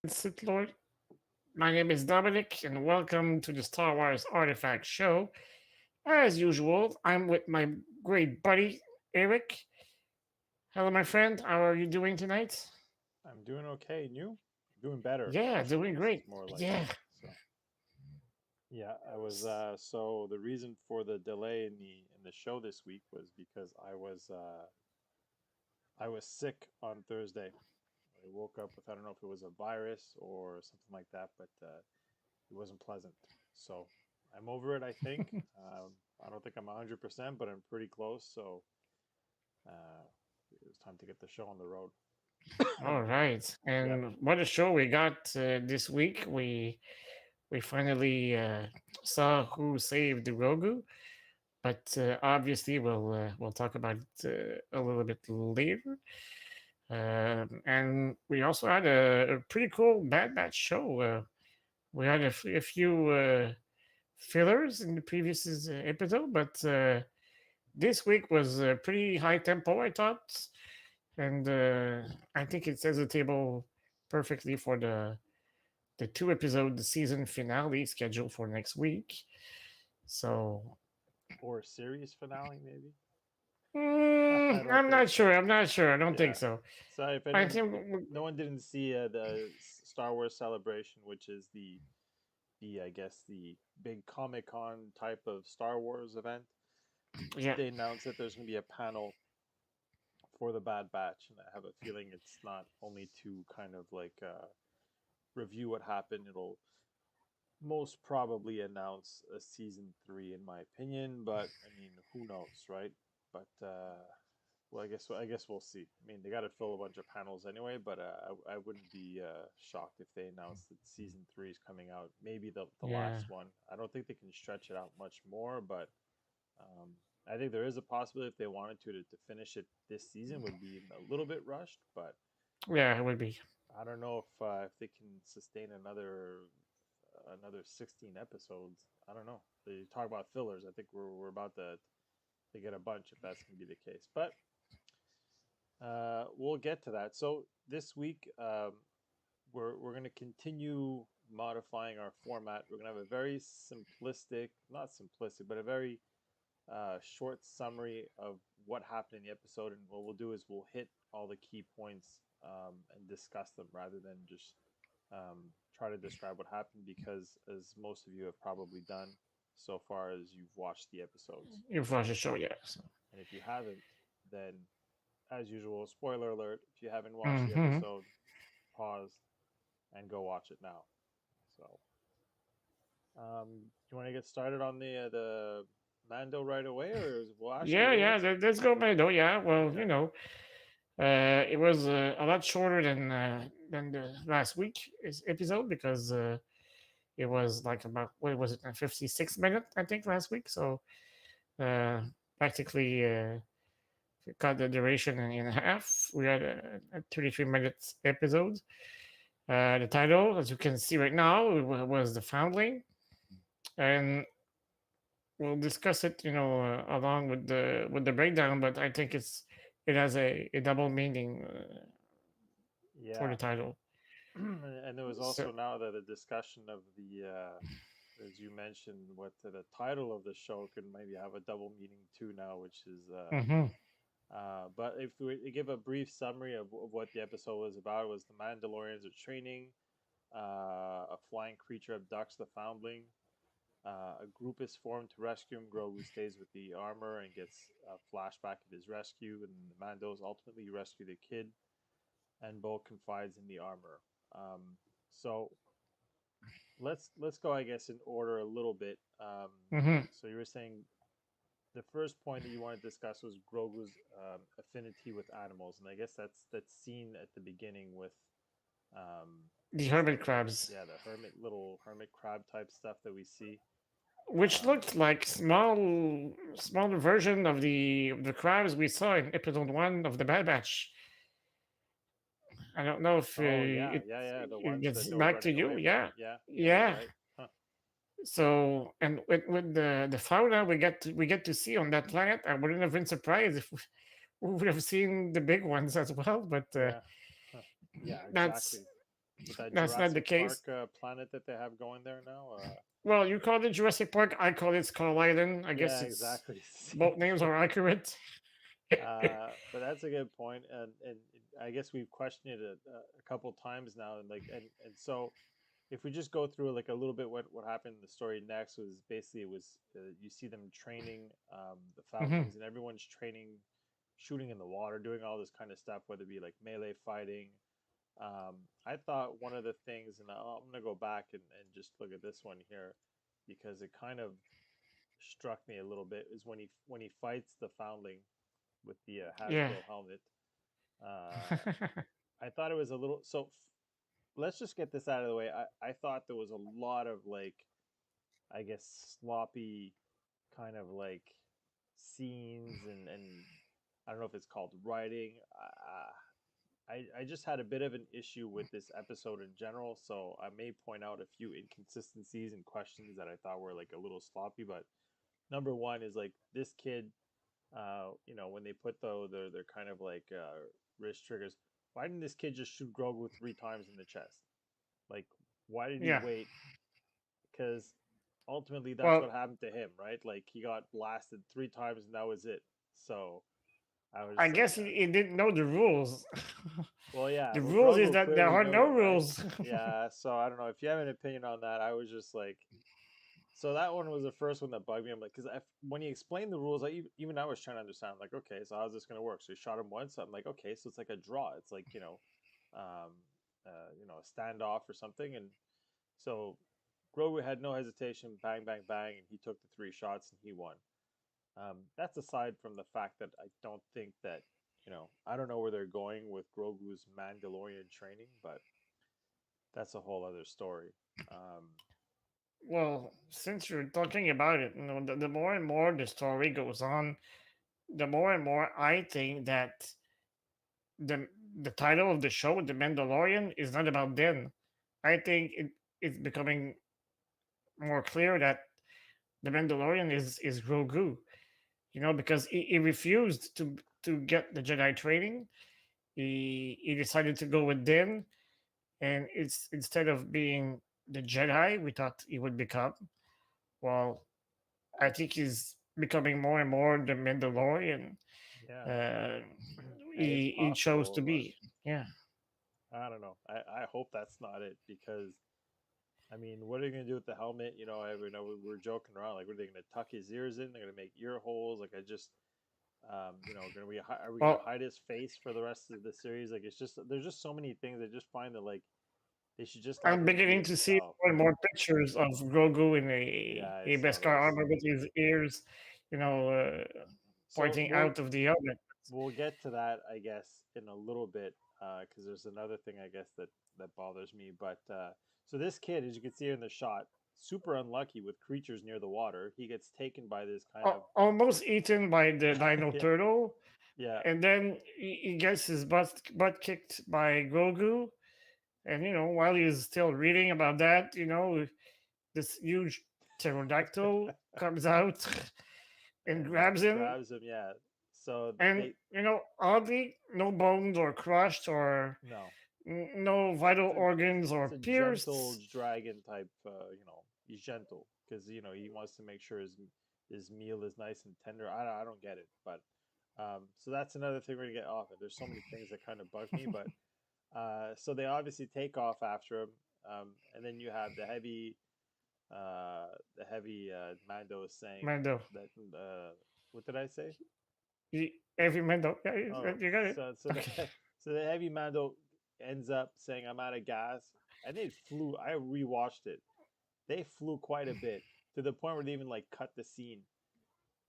Sith Lord. My name is Dominic, and welcome to the Star Wars Artifacts show. As usual, I'm with my great buddy, Eric. Hello, my friend. How are you doing tonight? I'm doing okay, and you? Doing better, Yeah, actually. doing This great. is more like Yeah. it. So, yeah, I was. So the reason for the delay in the show this week was because I was sick on Thursday. I woke up with, I don't know if it was a virus or something like that, but it wasn't pleasant. So I'm over it, I think. I don't think I'm 100%, but I'm pretty close. So uh, it was time to get the show on the road. All right. Yep. And what a show we got this week. We finally saw who saved the Grogu, but obviously we'll talk about it a little bit later. And we also had a pretty cool Bad Batch show. We had a few fillers in the previous episode, but this week was pretty high tempo, I thought, and I think it sets the table perfectly for the two episode season finale scheduled for next week. So Or series finale, maybe. I don't I'm think not so. sure. I'm not sure. I don't think Yeah. so. So if I anyone, think no one didn't see the Star Wars Celebration, which is the I guess the big Comic Con type of Star Wars event, yeah, they announced that there's going to be a panel for the Bad Batch, and I have a feeling it's not only to kind of like review what happened. It'll most probably announce a season three, in my opinion. But I mean, who knows, right? But well, I guess we'll see. I mean, they got to fill a bunch of panels anyway, but I wouldn't be shocked if they announced that season three is coming out. Maybe the yeah, last one. I don't think they can stretch it out much more, but um, I think there is a possibility if they wanted to finish it this season would be a little bit rushed, but yeah. It would be. I don't know if they can sustain another 16 episodes. I don't know. They talk about fillers. I think we're about to get a bunch if that's going to be the case, but. We'll get to that. So this week, we're going to continue modifying our format. We're going to have a very simplistic, not simplistic, but a very short summary of what happened in the episode. And what we'll do is we'll hit all the key points and discuss them rather than just try to describe what happened. Because as most of you have probably done so far as you've watched the episodes, You've watched the show, yeah. So. and if you haven't, then as usual, spoiler alert, if you haven't watched the Mm-hmm. episode, pause and go watch it now. So, do you want to get started on the Mando right away, or well, actually, Yeah, well, yeah. let's Let's go by though. Yeah. Well, okay. it was a lot shorter than the last week episode because it was like about what was it, 56 minutes I think last week. So uh, practically cut the duration in half. We had a 33 minutes episode. The title, as you can see right now, was the Foundling, and we'll discuss it, along with the breakdown. But I think it has a double meaning for Yeah, the title. and there was So, also now the discussion of as you mentioned, what the title of the show could maybe have a double meaning too now, which is hmm but if we give a brief summary of what the episode was about, it was the Mandalorians are training. A flying creature abducts the foundling. A group is formed to rescue him. Grogu stays with the armor and gets a flashback of his rescue, and the Mandos ultimately rescue the kid, and Bo confides in the armor. So let's go, I guess, in order a little bit. hmm So you were saying the first point that you want to discuss was Grogu's affinity with animals, and I guess that's seen at the beginning with the what's hermit the crabs, yeah, the little hermit crab type stuff that we see. which Um, looked like smaller version of the crabs we saw in episode 1 of the Bad Batch. I don't know if oh yeah, it yeah, yeah, the it ones gets that they were back to running you. away from. Yeah, Yeah, yeah, you're yeah. right. Huh. So, and with the fauna we get to see on that planet, I wouldn't have been surprised if we would have seen the big ones as well. But Yeah, huh. Yeah, that's exactly. with that That's not the Jurassic Park case. planet that they have going there now. Well, you call it Jurassic Park. I call it Skull Island. I guess Yeah, it's exactly. It's the same both names thing. are accurate. But that's a good point, and I guess we've questioned it a couple times now, and so if we just go through like a little bit what happened in the story next was basically it was you see them training the Hmm. foundlings and everyone's training, shooting in the water, doing all this kind of stuff, whether it be like melee fighting. I thought one of the things, and I'm gonna go back and just look at this one here because it kind of struck me a little bit is when he fights the foundling with the Yeah. Hasbro helmet. Uh, I thought it was a little so. Let's just get this out of the way. I thought there was a lot of like, I guess, sloppy kind of like scenes and I don't know if it's called writing. I just had a bit of an issue with this episode in general, so I may point out a few inconsistencies and questions that I thought were like a little sloppy. But number one is like this kid, when they put their kind of like wrist triggers, why didn't this kid just shoot Grogu 3 times in the chest? Like, why did he Yeah. wait? Because ultimately, that's Well, what happened to him, right? Like, he got blasted 3 times, and that was it. So I was I just like, guess he didn't know the rules. well, yeah. The Well, rules is Grogu that there clearly are knew no it, right? rules. Yeah. So I don't know if you have an opinion on that. I was just like, so that one was the first one that bugged me. I'm like, because when he explained the rules, even I was trying to understand. Like, okay, so how's this gonna work? So he shot him once. I'm like, okay, so it's like a draw. It's like um, a standoff or something. And so Grogu had no hesitation, bang, bang, bang, and he took the 3 shots and he won. That's aside from the fact that I don't think that I don't know where they're going with Grogu's Mandalorian training, but that's a whole other story. Um, Well, since you're talking about it, the more and more the story goes on, the more and more I think that the the title of the show, The Mandalorian, is not about Din. I think it's becoming more clear that the Mandalorian is Grogu. Because he refused to get the Jedi training. He decided to go with Din, and it's instead of being the Jedi we thought he would become. Well, I think he's becoming more and more the Mandalorian. yeah, Uh, it's he chose to possible, but be. Yeah. I don't know. I hope that's not it because I mean, what are they gonna do with the helmet? I know we're joking around. Like, what are they gonna tuck his ears in? They're gonna make ear holes. Like, are we gonna Well, hide his face for the rest of the series? Like, it's just there's just so many things. I just find that like they should just let I'm him be beginning to see himself. more and more pictures of Grogu in Yeah, I a saw Beskar those. armor with his ears, you know, uh, So pointing out of the helmet. we'll get to that, I guess, in a little bit, because there's another thing I guess that bothers me. But so this kid, as you can see in the shot, super unlucky with creatures near the water. He gets taken by this kind of Almost eaten by the Dino yeah, Turtle, yeah. and then he gets his butt kicked by Grogu. And while he's still reading about that, this huge pterodactyl comes out and And grabs him. grabs him. Yeah. So And they oddly, no bones or crushed or no, no vital it's a organs or it's a gentle pierced. dragon type. He's gentle because he wants to make sure his meal is nice and tender. I don't get it, but so that's another thing we're gonna get off. And there's so many things that kind of bug me, but so they obviously take off after him, and then you have the heavy Mando saying Mando. that what did I say? Every Mando. Yeah, Oh, you got it. so the Okay. so the heavy Mando ends up saying I'm out of gas, and they flew. I rewatched it. They flew quite a bit to the point where they even like cut the scene,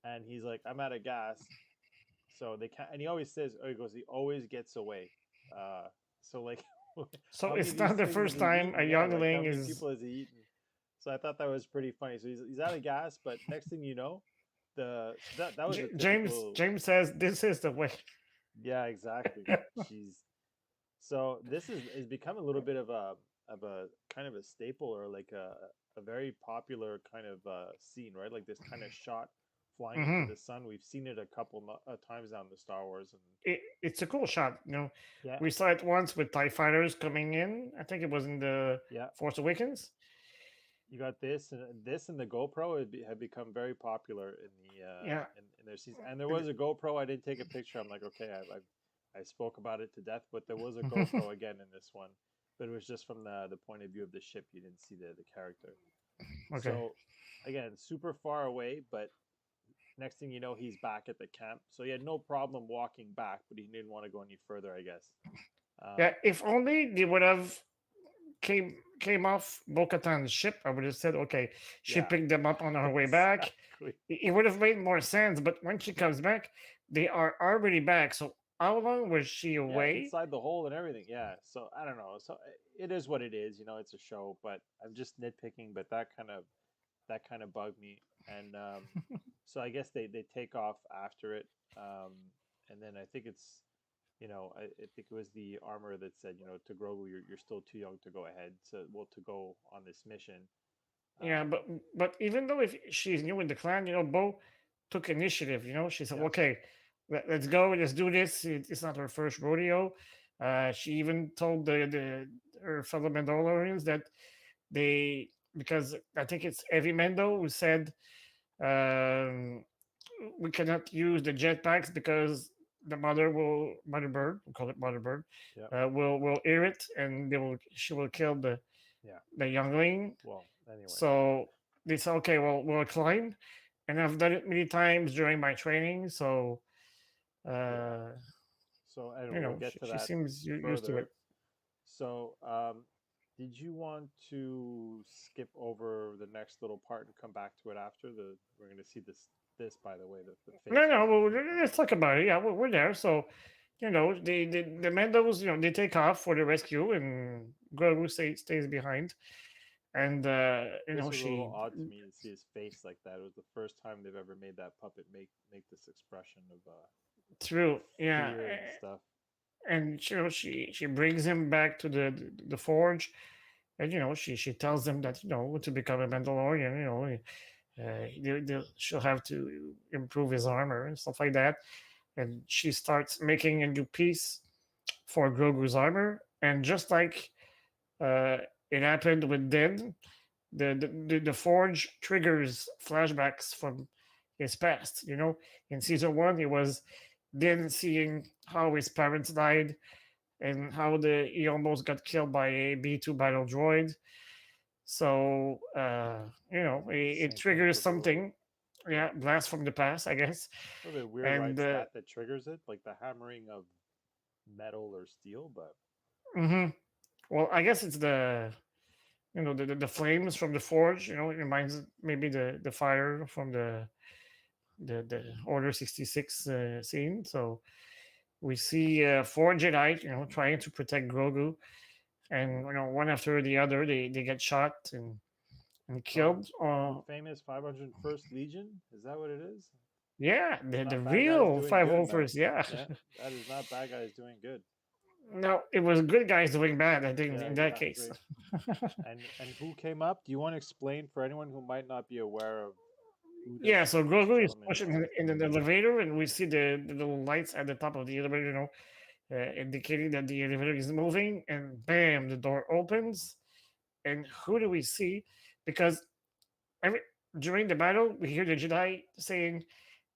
and he's like I'm out of gas. So they can't, and he always says, oh, he goes, he always gets away. So like, So how many of it's these not the things has first he time a eaten? Yeah, like how youngling many is. people has he eaten? So I thought that was pretty funny. So he's out of gas, but next thing you know, that was a James typical. James says this is the way. Yeah, exactly. Jeez. So this is become a little bit of a kind of a staple or like a very popular kind of scene, right? Like this kind of shot flying into Hmm. the sun. We've seen it a couple times now in the Star Wars, and It's a cool shot. yeah, We saw it once with TIE fighters coming in. I think it was in the yeah. Force Awakens. You got this and the GoPro had become very popular in the Yeah. in their season. And there was a GoPro. I did take a picture. I'm like, okay, I spoke about it to death, but there was a GoPro again in this one, but it was just from the point of view of the ship. You didn't see the character. Okay. So again, super far away, but next thing you know, he's back at the camp. So he had no problem walking back, but he didn't want to go any further, I guess. Um, Yeah. If only they would have came off Bo-Katan's ship, I would have said, okay, she yeah, picked them up on her way back. exactly. It would have made more sense. But when she comes back, they are already back. So how long was she Yeah, away? inside the hole and everything. Yeah. So I don't know. So it is what it is. It's a show, but I'm just nitpicking. But that kind of bugged me. And so I guess they take off after it. Um, and then I think I think it was the armor that said, to Grogu, you're still too young to go ahead. To go on this mission. Yeah, Um, but even though if she's new in the clan, Bo took initiative. She said, yeah. "Okay, let's go, let's do this." It's not her first rodeo. She even told the her fellow Mandalorians that they because I think it's Heavy Mendo who said um, we cannot use the jetpacks because the mother bird, we call it mother bird, Yeah. will hear it and she will kill Yeah. the youngling. Well, anyway. So they said, okay, well, we'll climb. And I've done it many times during my training. So, Yeah. uh, So anyway, we'll get to she that seems used to it. further. So, did you want to skip over the next little part and come back to it after the? We're going to see this by the way, the No, face no, well, from the let's planet. talk about it. Yeah, we're there. So, the Mendos, they take off for the rescue and Grogu stays behind. And, This was a little she, odd to me to see his face like that. It was the first time they've ever made that puppet make this expression of through, yeah. fear and stuff. And, she brings him back to the forge. And, she tells them that, to become a Mandalorian, she'll have to improve his armor and stuff like that. And she starts making a new piece for Grogu's armor. And just like uh, it happened with Din, the forge triggers flashbacks from his past. In season one, it was Din seeing how his parents died and how he almost got killed by a B2 battle droid. So it Same thing triggers for the. something. Yeah, blast from the past, I guess. A little bit weird why And it's that triggers it, like the hammering of metal or steel, but mhm. Well, I guess it's the flames from the forge. It reminds maybe the fire from the Order 66 scene. So we see four Jedi, trying to protect Grogu, and one after the other, they get shot and oh, killed. the famous 501st Legion, is that what it is? Yeah, It's the not bad guys real doing good, man. 501st. Yeah. Yeah, that is not bad guys doing good. No, it was good guys doing bad, I think, Yeah, in that case. exactly. And who came up? Do you want to explain for anyone who might not be aware of who Yeah, so this Grogu is gentleman is? pushing in an elevator, and we see the little lights at the top of the elevator, indicating that the elevator is moving, and bam, the door opens. And who do we see? Because every during the battle, we hear the Jedi saying,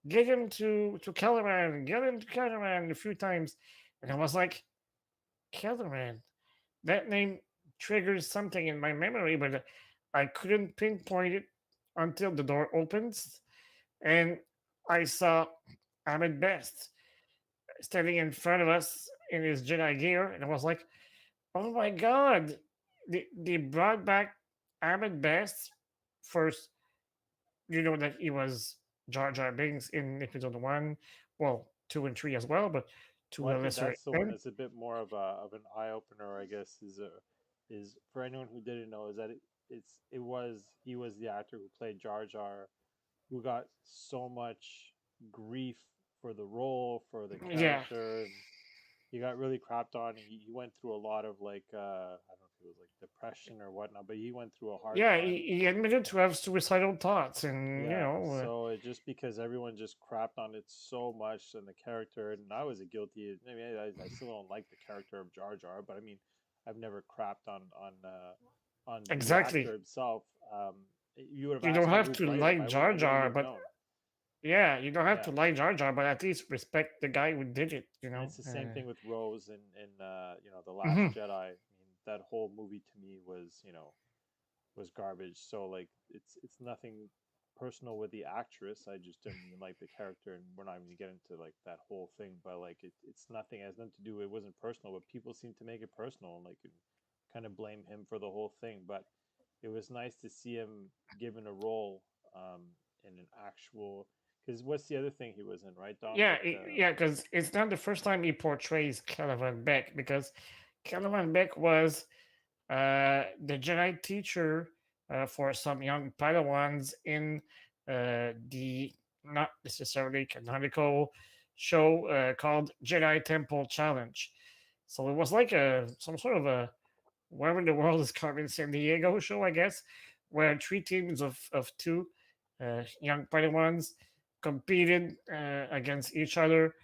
"Get him to Kelleran, get him to Kelleran" a few times, and I was like, Kelleran. That name triggers something in my memory, but I couldn't pinpoint it until the door opens, and I saw Ahmed Best standing in front of us in his Jedi gear, and I was like, "Oh my God!" They brought back Ahmed Best first. You know that he was Jar Jar Binks in episode one, well, two and three as well, but Well, to I a think lesser that's the one extent. that's a bit more of an eye opener, I guess. Is for anyone who didn't know, is that he was the actor who played Jar Jar, who got so much grief for the role, for the Yeah, character, and he got really crapped on. He went through a lot of like I don't know if it was like depression or whatnot, but he went through a hard Yeah, time. he admitted to have suicidal thoughts, and Yeah, so it just because everyone just crapped on it so much and the character, and I was a guilty. I mean, I still don't like the character of Jar Jar, but I mean, I've never crapped on the actor exactly. himself. You would have You don't asked me have who to played him, like Jar I wouldn't Jar, have but known. yeah, you don't have Yeah, to like Jar Jar, but at least respect the guy who did it. and it's the same thing with Rose in the Last Mhm. Jedi. I mean, that whole movie to me was was garbage. So like it's nothing personal with the actress. I just didn't even like the character, and we're not even gonna get into like that whole thing. But like it's nothing. It has nothing to do. It wasn't personal, but people seem to make it personal and like and kind of blame him for the whole thing. But it was nice to see him given a role um, in an actual. Because what's the other thing he was in, right, Dom? Yeah, Like yeah, because it's not the first time he portrays Caliban Beck, because Caliban Beck was the Jedi teacher for some young Padawans in the not necessarily canonical show called Jedi Temple Challenge. So it was like a some sort of a wherever the world is called in San Diego show, I guess, where three teams of two young Padawans competed against each other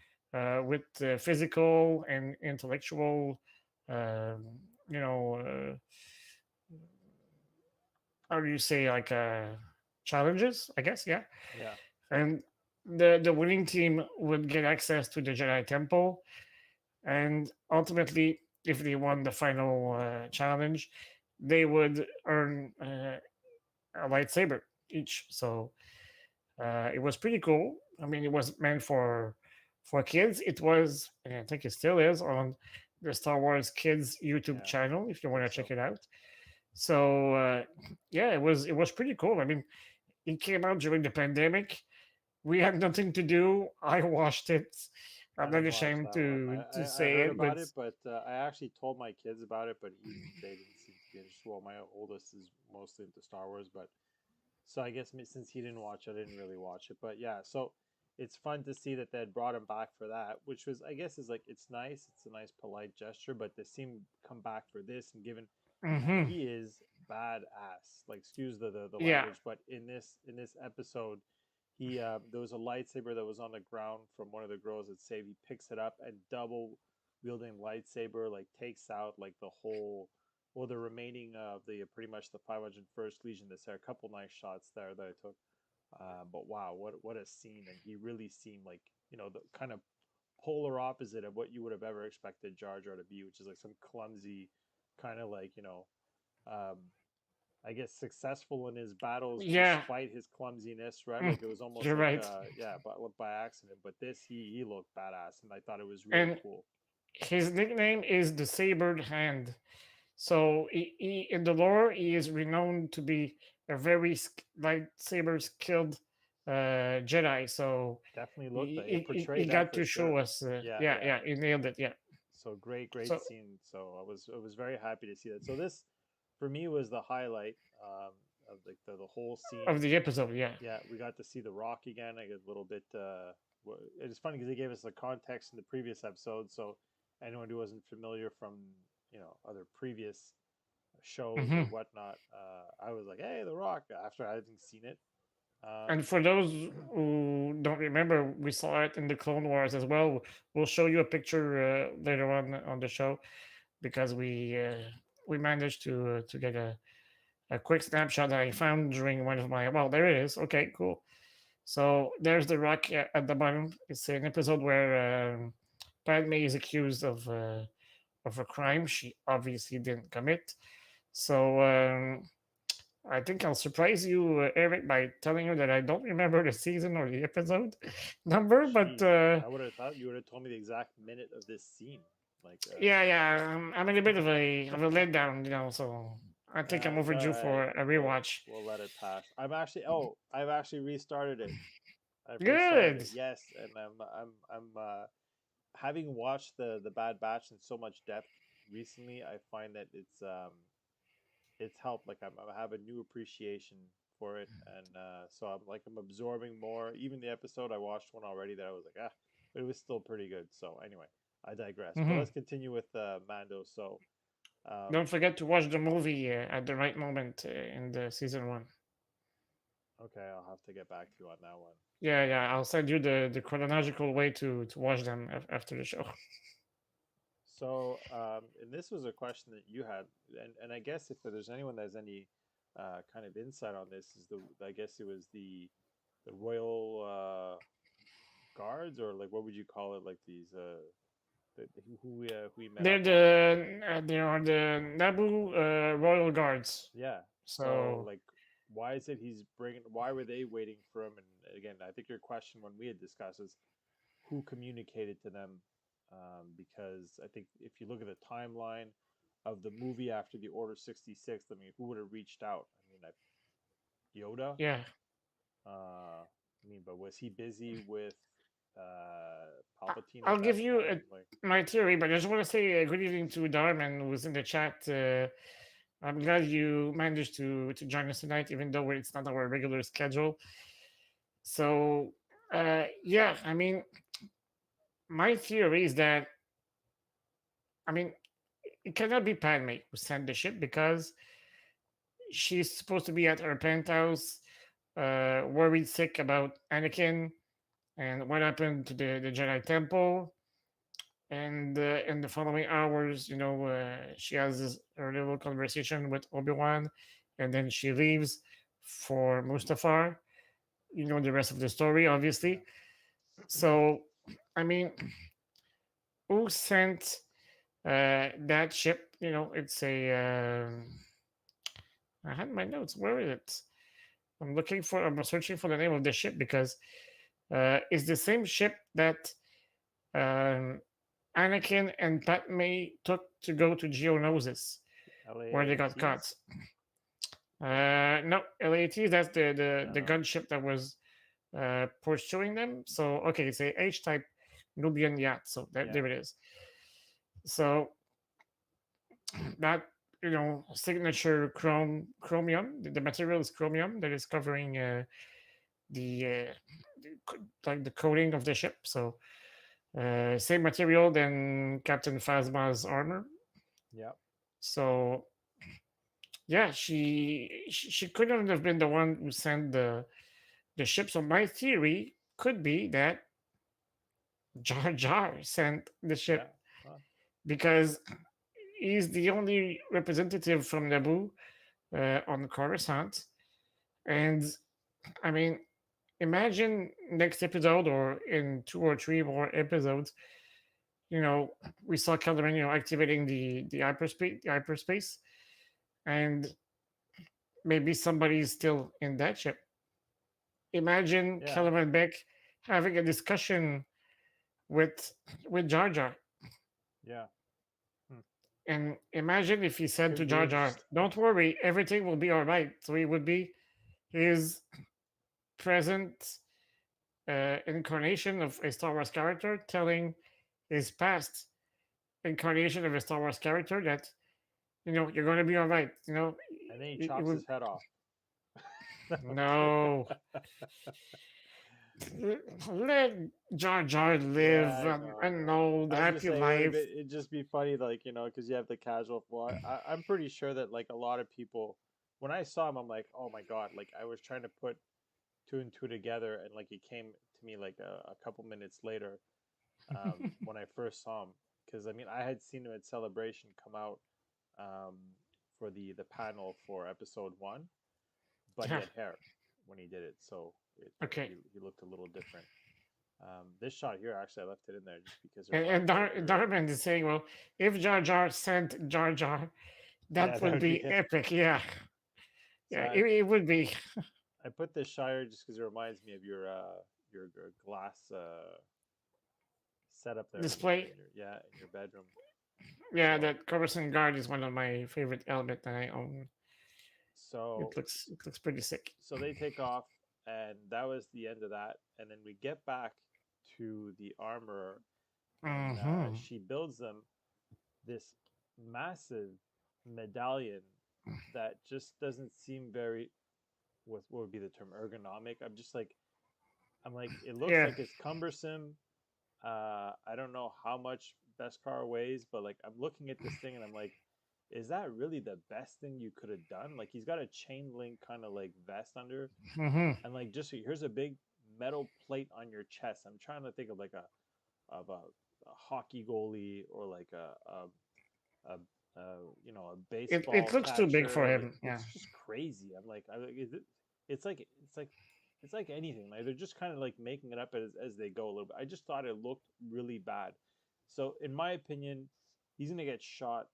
with physical and intellectual, um, you know, how do you say, like challenges? I guess, yeah. yeah, And the winning team would get access to the Jedi Temple, and ultimately, if they won the final challenge, they would earn a lightsaber each. So it was pretty cool. I mean, it was meant for kids. It was, and I think it still is, on the Star Wars Kids YouTube yeah, channel if I you want think to so. check it out. So yeah, it was pretty cool. I mean, it came out during the pandemic. We had nothing to do. I watched it. I I'm not didn't watch ashamed that one. to I say heard it, but about it, but I actually told my kids about it, but even they didn't seem to be interested. Well, my oldest is mostly into Star Wars, but so I guess since he didn't watch, I didn't really watch it. But yeah, so it's fun to see that they had brought him back for that, which was I guess is like it's nice. It's a nice polite gesture, but to see him come back for this and given hmm he is badass. Like excuse the yeah, language, but in this episode, he there was a lightsaber that was on the ground from one of the girls that saved. He picks it up and double wielding lightsaber like takes out like the whole well the remaining of the pretty much the 501st Legion. There a couple nice shots there that I took. But wow, what a scene! And he really seemed like the kind of polar opposite of what you would have ever expected Jar Jar to be, which is like some clumsy kind of like um, I guess successful in his battles yeah. despite his clumsiness, right? Mm, Like it was almost you're like right. yeah, by accident. But this he looked badass, and I thought it was really And cool. his nickname is the Sabered Hand. So in the lore, he is renowned to be a very lightsaber skilled Jedi. So Definitely looked that it he portrayed that got for to show sure. us. Yeah, Yeah, yeah. yeah, he nailed it. Yeah. So great So scene. So I was very happy to see that. So this for me was the highlight of like the whole scene. of the episode, yeah. Yeah, we got to see the Rock again. I get a little bit. It's funny because they gave us the context in the previous episode, so anyone who wasn't familiar from other previous shows or hmm whatnot, I was like, "Hey, the Rock!" After I hadn't seen it. Um, And for those who don't remember, we saw it in the Clone Wars as well. We'll show you a picture later on the show, because we managed to get a quick snapshot that I found during one of my. Well, there it is. Okay, cool. So there's the rock at the bottom. It's an episode where Padme is accused of a crime she obviously didn't commit. So I think I'll surprise you, Eric, by telling you that I don't remember the season or the episode number, but Jeez, I would have thought you would have told me the exact minute of this scene. Like, yeah, yeah, I'm in a bit of a letdown, So I think I'm it's all overdue right. for a We'll rewatch. we'll let it pass. I've actually restarted it. I've restarted Good. it. Yes, and I'm having watched the Bad Batch in so much depth recently. I find that it's helped. Like I have a new appreciation for it, and so I'm absorbing more. Even the episode I watched one already that I was like but it was still pretty good. So anyway, I digress. But hmm let's continue with Mando. So Um, Don't forget to watch the movie at the right moment in the season one. okay, I'll have to get back to you on that one. Yeah, yeah. I'll send you the chronological way to watch them after the show. And this was a question that you had, and I guess if there's anyone that has any kind of insight on this, is the I guess it was the royal guards, or like what would you call it, like these who we met They're up on. they are the Naboo royal guards. Yeah. So So like, why is it he's bringing? Why were they waiting for him? And again, I think your question when we had discussed is who communicated to them, because I think if you look at the timeline of the movie after the Order 66, I mean, who would have reached out? I mean, Yoda. yeah, I mean, but was he busy with Palpatine I'll at that give you point? Like, my theory, but I just want to say good evening to Darman who's in the chat. I'm glad you managed to join us tonight, even though it's not our regular schedule. So, yeah, I mean, my theory is that, I mean, it cannot be Padme who sent the ship because she's supposed to be at her penthouse, worried sick about Anakin and what happened to the Jedi Temple. And in the following hours, she has her little conversation with Obi-Wan, and then she leaves for Mustafar. You know the rest of the story, yeah, obviously. So, I mean, who sent that ship? It's a. I had my notes. Where is it? I'm searching for the name of the ship because it's the same ship that um, Anakin and Padme took to go to Geonosis, where they got LAATs. caught. No, LAT. That's the No. gunship that was pursuing them. So okay, it's a H-type Nubian yacht. So Yeah. there it is. So that signature chromium. The material is chromium that is covering like the coating of the ship. So same material than Captain Phasma's armor. Yeah. So yeah, she couldn't have been the one who sent the ship. So my theory could be that Jar Jar sent the Yeah. ship Huh. because he's the only representative from Naboo on Coruscant. And I mean, imagine next episode or in 2 or 3 more episodes, we saw Kellerman, activating the hyperspace, and maybe somebody's still in that ship. Imagine Yeah. Kellerman Beck having a discussion with with Jar Jar, Yeah. Hmm. and imagine if he said to Could be Jar Jar, interesting. "Don't worry, everything will be all right." So he would be his present incarnation of a Star Wars character telling his past incarnation of a Star Wars character that you're going to be all right. And then he It chops would his head off. No, I'm no. kidding. Let Jar Jar Yeah, live I know, I an know. old I was just happy saying life. it'd just be funny, like, because you have the casual. Well, I'm pretty sure that like a lot of people, when I saw him, I'm like, oh my God, like I was trying to put two and two together, and like it came to me like a couple minutes later, when I first saw him, because I mean I had seen him at Celebration come out, um, for the panel for episode one, but he Yeah. had hair when he did it, so Okay. he looked a little different. This shot here, actually, I left it in there just because it And reminds me of your. Darman is saying, well, if Jar Jar sent Jar Jar, Yeah, that that would would be be it. epic. Yeah. So Yeah, it would be. I put this Shire just because it reminds me of your glass setup there in your Display. in your bedroom. Yeah, So that Coruscant Guard is one of my favorite element that I own. so It looks pretty sick. so they take off, and that was the end of that. And then we get back to the armorer, and Mm-hmm. she builds them this massive medallion that just doesn't seem very, what would be the term, ergonomic. I'm like, it looks Yeah. like it's cumbersome. I don't know how much Beskar weighs, but like I'm looking at this thing and I'm like, is that really the best thing you could have done? Like he's got a chain link kind of like vest under, Hmm. and like just here's a big metal plate on your chest. I'm trying to think of like a hockey goalie or like a, a It baseball looks too big for catcher. Like him. Yeah. it's just crazy. I'm like, is it? It's like it's like anything. Like they're just kind of like making it up as they go a little bit. I just thought it looked really bad. So in my opinion, he's gonna get shot.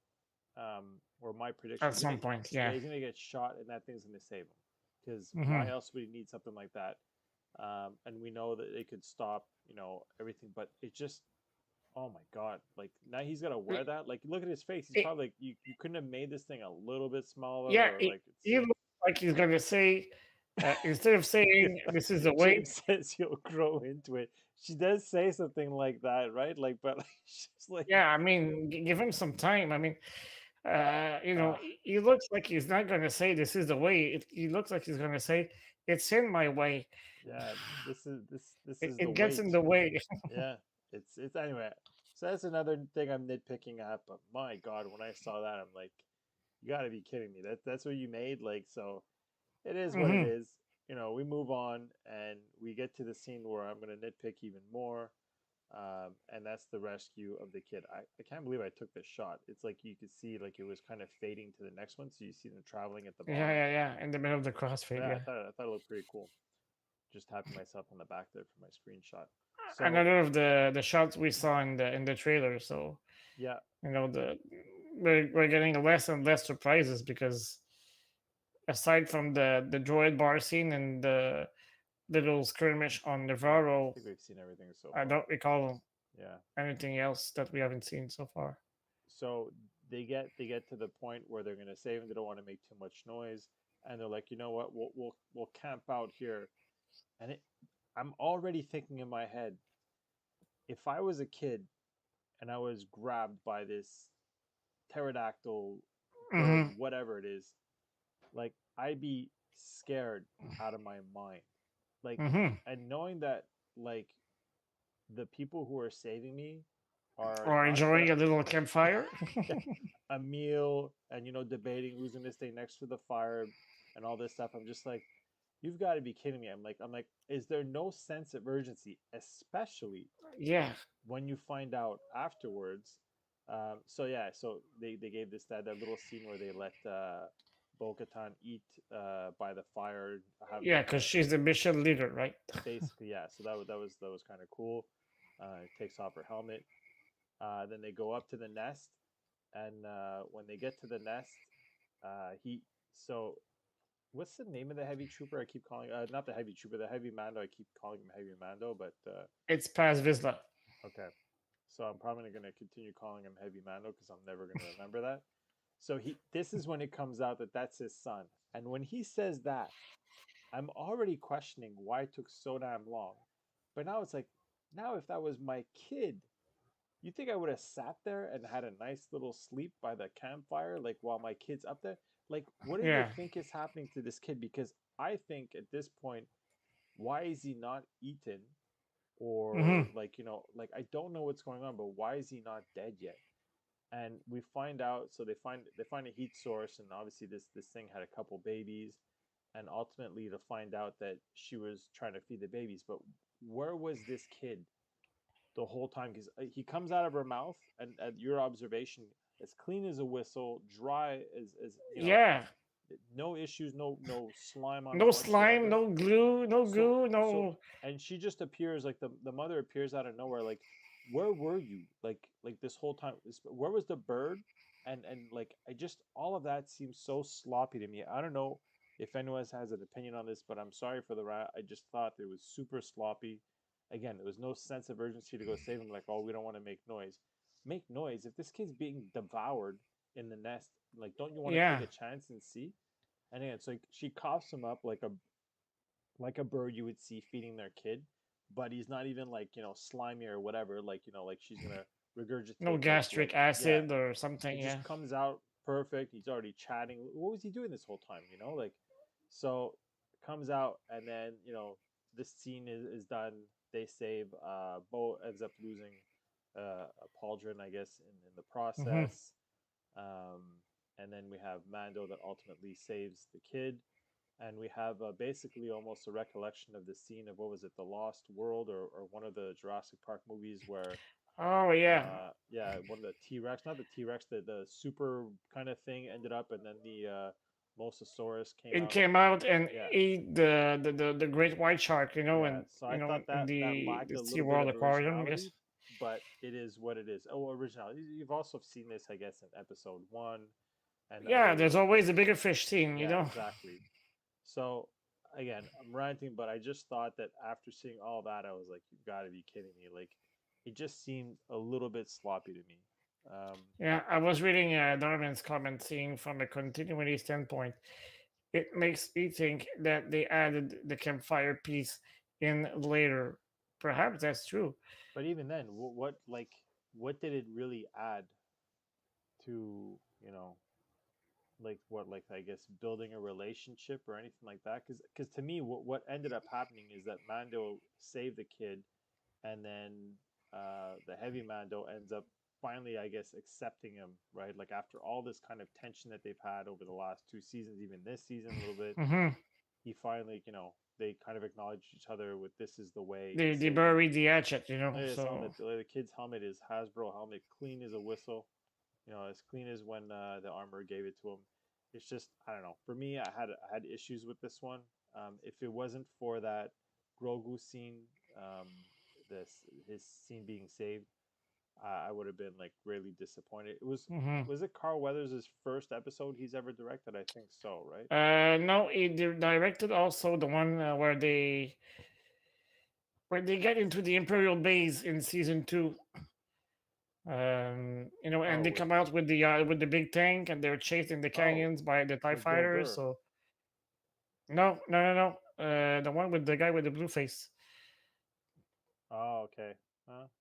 Or my prediction, At some point. Yeah. he's gonna get shot, and that thing's gonna save him. Because why Hmm. else would he need something like that? And we know that it could stop, everything. But it just, oh my god, like now he's gotta wear that. Like look at his face. He's It, probably like, you couldn't have made this thing a little bit smaller, yeah. or like it's. He looks like he's gonna say, instead of saying this is the way. James says he'll grow into it. She does say something like that, right? Like, but like, she's like, Yeah. I mean, give him some time. I mean, uh, he looks like he's not gonna say this is the way. He looks like he's gonna say it's in my way. yeah, this It, is the it gets in weight. the way. Yeah, it's anyway. So that's another thing I'm nitpicking at. But my God, when I saw that, I'm like, you got to be kidding me. That's what you made. Like, so it is what it Hmm. is. We move on and we get to the scene where I'm gonna nitpick even more. And that's the rescue of the kid. I can't believe I took this shot. It's like you could see like it was kind of fading to the next one, so you see them traveling at the Yeah, bottom. yeah, yeah. In the middle of the crossfade. Yeah, Yeah. I thought it looked pretty cool. Just tapping myself on the back there for my screenshot. So Another of the shots we saw in the trailer. So yeah, the we're getting less and less surprises because aside from the droid bar scene and the little skirmish on yeah, I Navarro, think we've seen everything so I far. don't recall Yeah. anything else that we haven't seen so far. So they get to the point where they're gonna save him. They don't want to make too much noise, and they're like, you know what? We'll camp out here. And I'm already thinking in my head, if I was a kid and I was grabbed by this pterodactyl bird, Hmm. whatever it is, like I'd be scared out of my mind. Like, Hmm. and knowing that like the people who are saving me are Or not enjoying the a little campfire. a meal, and debating who's going to stay next to the fire and all this stuff. I'm just like, you've got to be kidding me. I'm like, is there no sense of urgency, especially Yeah. when you find out afterwards? So yeah, so they gave that little scene where they let Bo-Katan eat by the fire, have Yeah, because she's the mission leader, right? basically, yeah. So that was kind of cool. Takes off her helmet. Then they go up to the nest, and when they get to the nest, he so what's the name of the heavy trooper? I keep calling not the heavy trooper, the heavy Mando. I keep calling him heavy Mando, but It's past Vizsla. okay. So I'm probably going to continue calling him heavy Mando because I'm never going to remember that. So this is when it comes out that that's his son, and when he says that, I'm already questioning why it took so damn long. But now it's like, now if that was my kid, you think I would have sat there and had a nice little sleep by the campfire, like while my kid's up there? Like, what do they Yeah. think is happening to this kid? Because I think at this point, why is he not eaten? Or Hmm. like, like I don't know what's going on, but why is he not dead yet? And we find out, so they find a heat source, and obviously this thing had a couple babies, and ultimately to find out that she was trying to feed the babies. But where was this kid the whole time? Because he comes out of her mouth, and at your observation, as clean as a whistle, dry as Yeah. no issues, no slime on No him slime, whatsoever. no glue, no So goo, so no. and she just appears, like the mother appears out of nowhere, like, where were you, like this whole time? Where was the bird? And like, I just, all of that seems so sloppy to me. I don't know if anyone has an opinion on this, but I'm sorry for the rat. I just thought it was super sloppy. Again, there was no sense of urgency to go save him. Like, oh, we don't want to make noise. Make noise if this kid's being devoured in the nest. Like, don't you want to take Yeah. a chance and see? And again, it's like she coughs him up like a bird you would see feeding their kid, but he's not even like, slimy or whatever. Like, like she's gonna No regurgitate, like gastric yeah. acid or something. It just Yeah. comes out perfect. He's already chatting. What was he doing this whole time? Like, so it comes out, and then this scene is done. They save. Bo ends up losing a pauldron, I guess, in the Hmm. process. Um, and then we have Mando that ultimately saves the kid, and we have basically almost a recollection of the scene of what was it, the Lost World, or one of the Jurassic Park movies where Oh yeah, yeah, one of the T-Rex, not the T-Rex, the super kind of thing ended up, and then the Mosasaurus came it out. came out and Yeah, ate the great white shark, yeah. and So I thought in that that lacked the a little bit SeaWorld of aquarium, I guess. originality, but it is what it is. Oh, originality. You've also seen this, I guess, in episode one and Yeah, other. there's always a bigger fish scene, Yeah, exactly. So again, I'm ranting, but I just thought that after seeing all that, I was like, "You got to be kidding me!" Like, it just seemed a little bit sloppy to me. Yeah, I was reading Darwin's comment saying from a continuity standpoint, it makes me think that they added the campfire piece in later. Perhaps that's true. But even then, what did it really add to, like what, like I guess building a relationship or anything like that? Because to me, what ended up happening is that Mando saved the kid, and then the heavy Mando ends up finally, I guess, accepting him, right? Like after all this kind of tension that they've had over the last two seasons, even this season a little bit, Hmm. he finally, they kind of acknowledge each other with this is the way. He They saved him. buried the hatchet, Look at his So helmet. The kid's helmet is Hasbro helmet, clean as a whistle. As clean as when the armor gave it to him. It's just, I don't know. For me, I had issues with this one. If it wasn't for that Grogu scene, um, this his scene being saved, I would have been like really disappointed. hmm Was it Carl Weathers' first episode he's ever directed? I think so, right? no, he directed also the one where they get into the Imperial base in season two. And Oh, they come out with the big tank, and they're chased in the oh, canyons by the Tie with Bill fighters. Burr. So no, no, no, no. The one with the guy with the blue face. Oh, okay.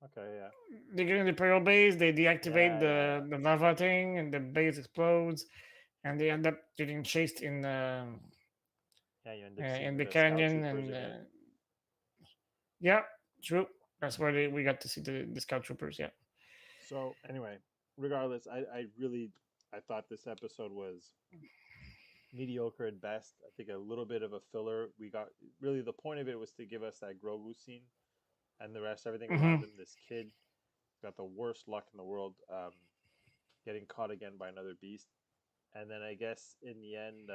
Okay, yeah, They get in the Imperial base. They deactivate yeah, yeah, yeah. the lava thing, and the base explodes, and they end up getting chased Yeah, you end up in seeing the the scout canyon. troopers And again. yeah, true. That's where we got to see the scout troopers. Yeah. So anyway, regardless, I thought this episode was mediocre at best. I think a little bit of a filler. We got really the point of it was to give us that Grogu scene, and the rest, everything Hmm. around him. This kid got the worst luck in the world, getting caught again by another beast. And then I guess in the end,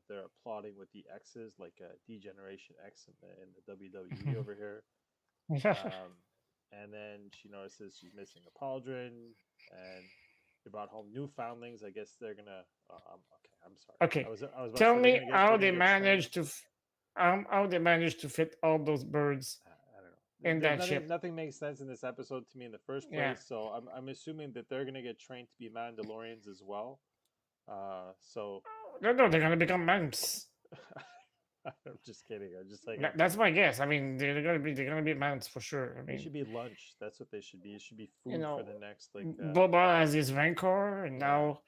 they're applauding with the X's, like Degeneration X in the WWE over here. Yeah. Um, and then she notices she's missing a pauldron, and they brought home newfoundlings. I guess they're gonna. Okay, I'm sorry. Okay. I was about to Tell say me they're how gonna they get trained. managed how they managed to fit all those birds I don't know. in There's that nothing. ship. Nothing makes sense in this episode to me in the first Yeah. place. So I'm assuming that they're gonna get trained to be Mandalorians as well. So No, no, they're gonna become mounts. I'm just kidding. I'm just like That's my guess. I mean, they're gonna be mounts for sure. I they mean, should be lunch. That's what they should be. It should be you food for know, the next like. Boba has his Rancor, and Yeah. now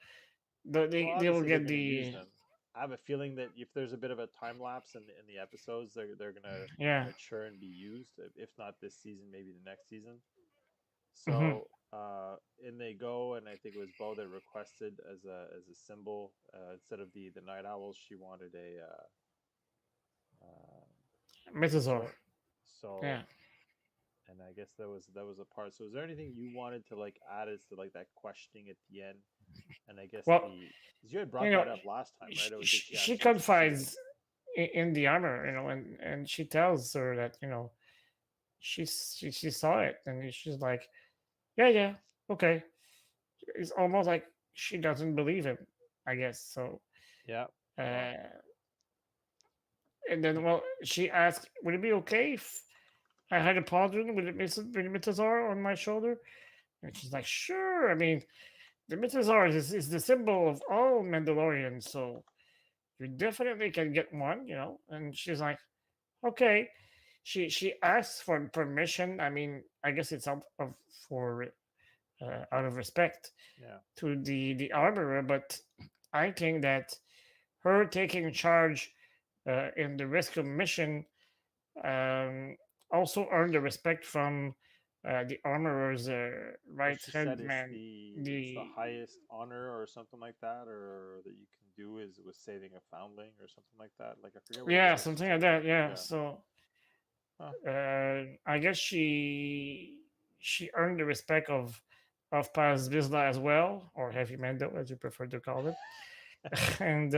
Well, they will obviously they're get going to use the them. I have a feeling that if there's a bit of a time lapse in the episodes, they're going to yeah. mature and be used. If not this season, maybe the next season. Hmm. So in they go, and I think it was Bo that requested as a symbol instead of the night owls, she wanted a Mythosaur. mythosaur. So Yeah. and I guess that was a part. So is there anything you wanted to like add as to like that questioning at the end? And I guess Well, the because you had you brought know, that up last time, right? Or did she she ask more specific? confides in the armor, and she tells her that she saw it, and she's like, yeah, yeah, okay. It's almost like she doesn't believe him, I guess. So, Yeah. Well, uh, and then, well, she asked, would it be okay if I had a pauldron with a Mythosaur on my shoulder? And she's like, sure. I mean, the Mythosaur is the symbol of all Mandalorians, so you definitely can get one. And she's like, okay. She asks for permission. I mean, I guess it's for out of respect yeah. to the armorer, but I think that her taking charge in the rescue mission um, also earned the respect from the armorer's Well, right she said hand man. it's the The highest honor or something like that, or that you can do is was saving a foundling or something like that. Like I forget what Yeah, exactly something she like said. that. Yeah. Yeah. So Huh. I guess she earned the respect of Paz Vizsla as well, or Heavy Mando, as you prefer to call it. And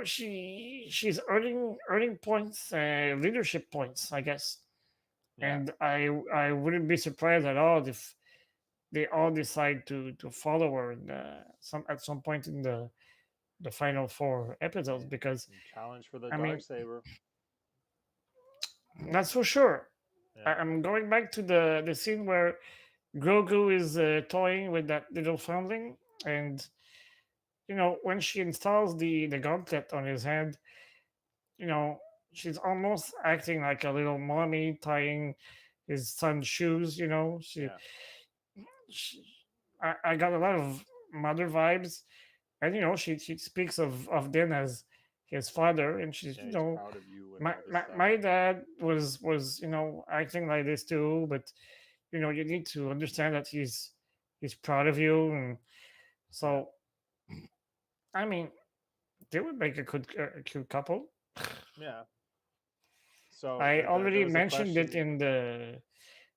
she's earning points, leadership points, I guess. Yeah. And I wouldn't be surprised at all if they all decide to follow her in some at some point in the final four episodes, because And challenge for the I dark mean saber. that's for sure. Yeah. I'm going back to the scene where Grogu is toying with that little foundling, and when she installs the gauntlet on his hand, you know she's almost acting like a little mommy tying his son's shoes. Yeah. She I got a lot of mother vibes, and she speaks of Den as his father, and she's Yeah. He's proud of you and my, all this my stuff. my dad was acting like this too, but you need to understand that he's proud of you. And Yeah. so I mean, they would make a cute couple. Yeah. So I there already was a mentioned it question. in the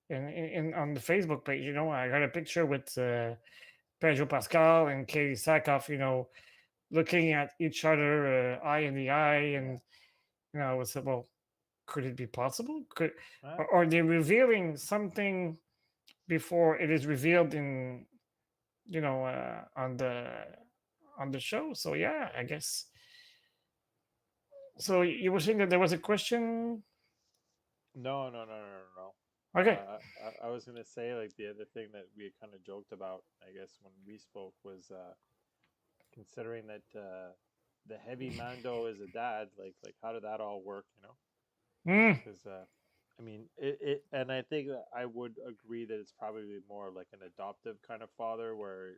in on the Facebook page. I got a picture with Pedro Pascal and Katie Sackhoff, looking at each other eye in the eye. Yeah. And I said, well, could it be possible? Could Huh? or are they revealing something before it is revealed in on the show? So yeah, I guess. So you were saying that there was a question. No, no, no, no, no, no. Okay. I was gonna say like the other thing that we kind of joked about, I guess, when we spoke was considering that the heavy Mando is a dad. Like how did that all work? Mm, Because I mean and I think that I would agree that it's probably more like an adoptive kind of father, where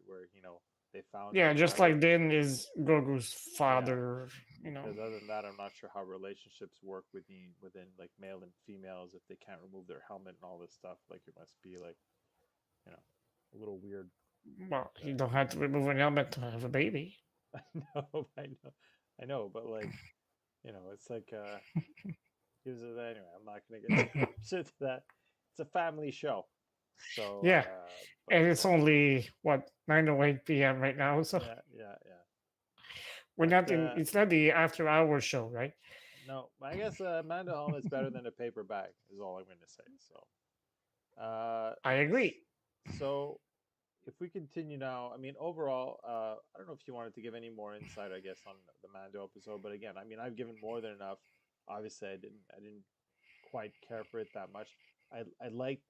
they found yeah, him, just whatever. like Dan is Grogu's Yeah, father. because other than that, I'm not sure how relationships work within like male and females if they can't remove their helmet and all this stuff. Like it must be like you know a little weird. Well, you Uh, don't have to remove an helmet to have a baby. I know, I know, but like it's like gives it anyway. I'm not gonna get too much into that. It's a family show, so Yeah, but and it's only what 9:08 p.m. right now, so yeah, yeah, yeah. we're But not in. It's not the after hours show, right? no, I guess Amanda Home is better than a paper bag. Is all I'm going to say. I agree. So if we continue now, I mean, overall, I don't know if you wanted to give any more insight, I guess, on the Mando episode. But again, I mean, I've given more than enough. Obviously, I didn't quite care for it that much. I liked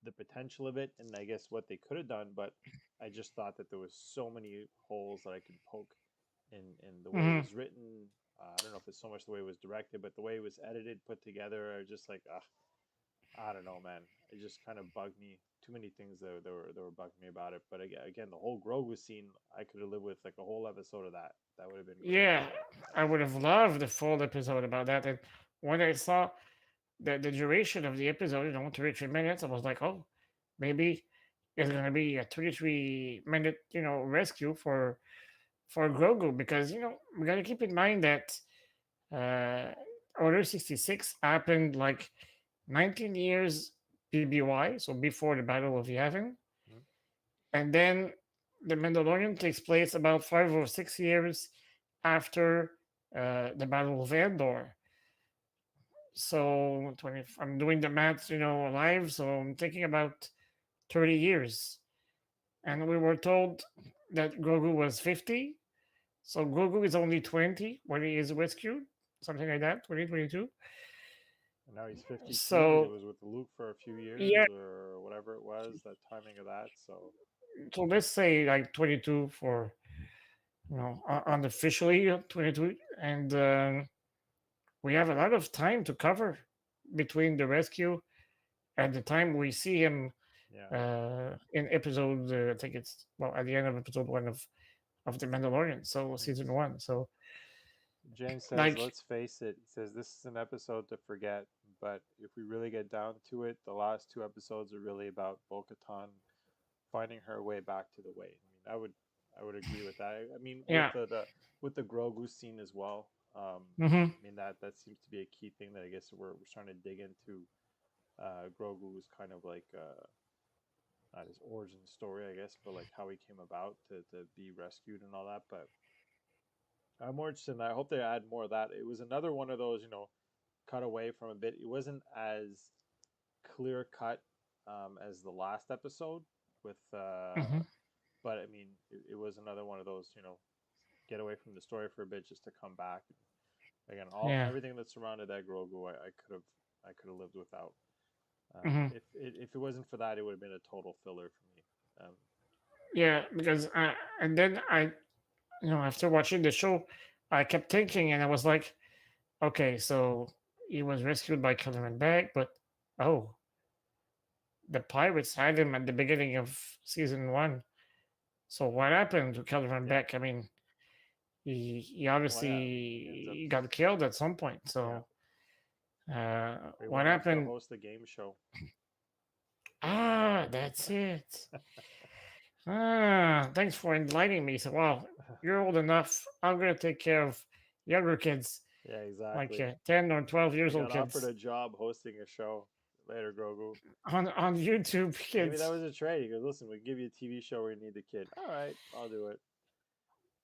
the potential of it, and I guess what they could have done, but I just thought that there was so many holes that I could poke in the way it Hmm. was written. I don't know if it's so much the way it was directed, but the way it was edited, put together, are just like, I don't know, man. It just kind of bugged me. Too many things that were bugging me about it. But again, the whole Grogu scene, I could have lived with like a whole episode of that. That would have been great. Yeah, I would have loved the full episode about that. And when I saw the duration of the episode, 33 minutes, I was like, oh, maybe it's gonna be a 33-minute, rescue for Grogu, because we gotta keep in mind that uh, Order 66 happened like 19 years BBY, so before the Battle of Yavin, Mhm. and then the Mandalorian takes place about 5 or 6 years after the Battle of Endor. So 20, I'm doing the math, live, so I'm thinking about 30 years. And we were told that Grogu was 50. So Grogu is only 20 when he is rescued, something like that, 2022. And now he's 52 because he So, was with Luke for a few yeah, years or whatever it was, that timing of that. So, so let's say like 22 for, unofficially 22. And we have a lot of time to cover between the rescue and the time we see him yeah. in episode, I think it's, well, at the end of episode one of The Mandalorian, so season one. So, James says, like, let's face it. He says, this is an episode to forget, but if we really get down to it, the last two episodes are really about Bo-Katan finding her way back to the way. I mean, I would agree with that. I mean, with Yeah. with the Grogu scene as well. Mm-hmm. I mean that seems to be a key thing that I guess we're trying to dig into. Grogu was kind of like not his origin story, I guess, but like how he came about to be rescued and all that. But I'm more interested in that. I hope they add more of that. It was another one of those, cut away from a bit. It wasn't as clear cut as the last episode with, Mm-hmm. but I mean, it was another one of those, get away from the story for a bit just to come back. Again, all Yeah. everything that surrounded that Grogu, I could have lived without. Mm-hmm. If it wasn't for that, it would have been a total filler for me. Yeah, because and then after watching the show, I kept thinking, and I was like, okay, so he was rescued by Kellerman Beck, but oh, the pirates had him at the beginning of season one. So what happened to Kellerman Yeah. Beck? I mean, he Well, yeah. I mean, he ends up. obviously got killed at some point. Yeah. So He what went off to happened? host a game show. Ah, that's it. Ah, thanks for enlightening me. So, well, you're old enough. I'm gonna take care of younger kids, Yeah, like exactly. 10 or 12 years You old got offered kids a job hosting a show later, Grogu. on YouTube Maybe that kids. was a trade. He goes, listen, we give you a TV show where you need the kid. All right, I'll do it.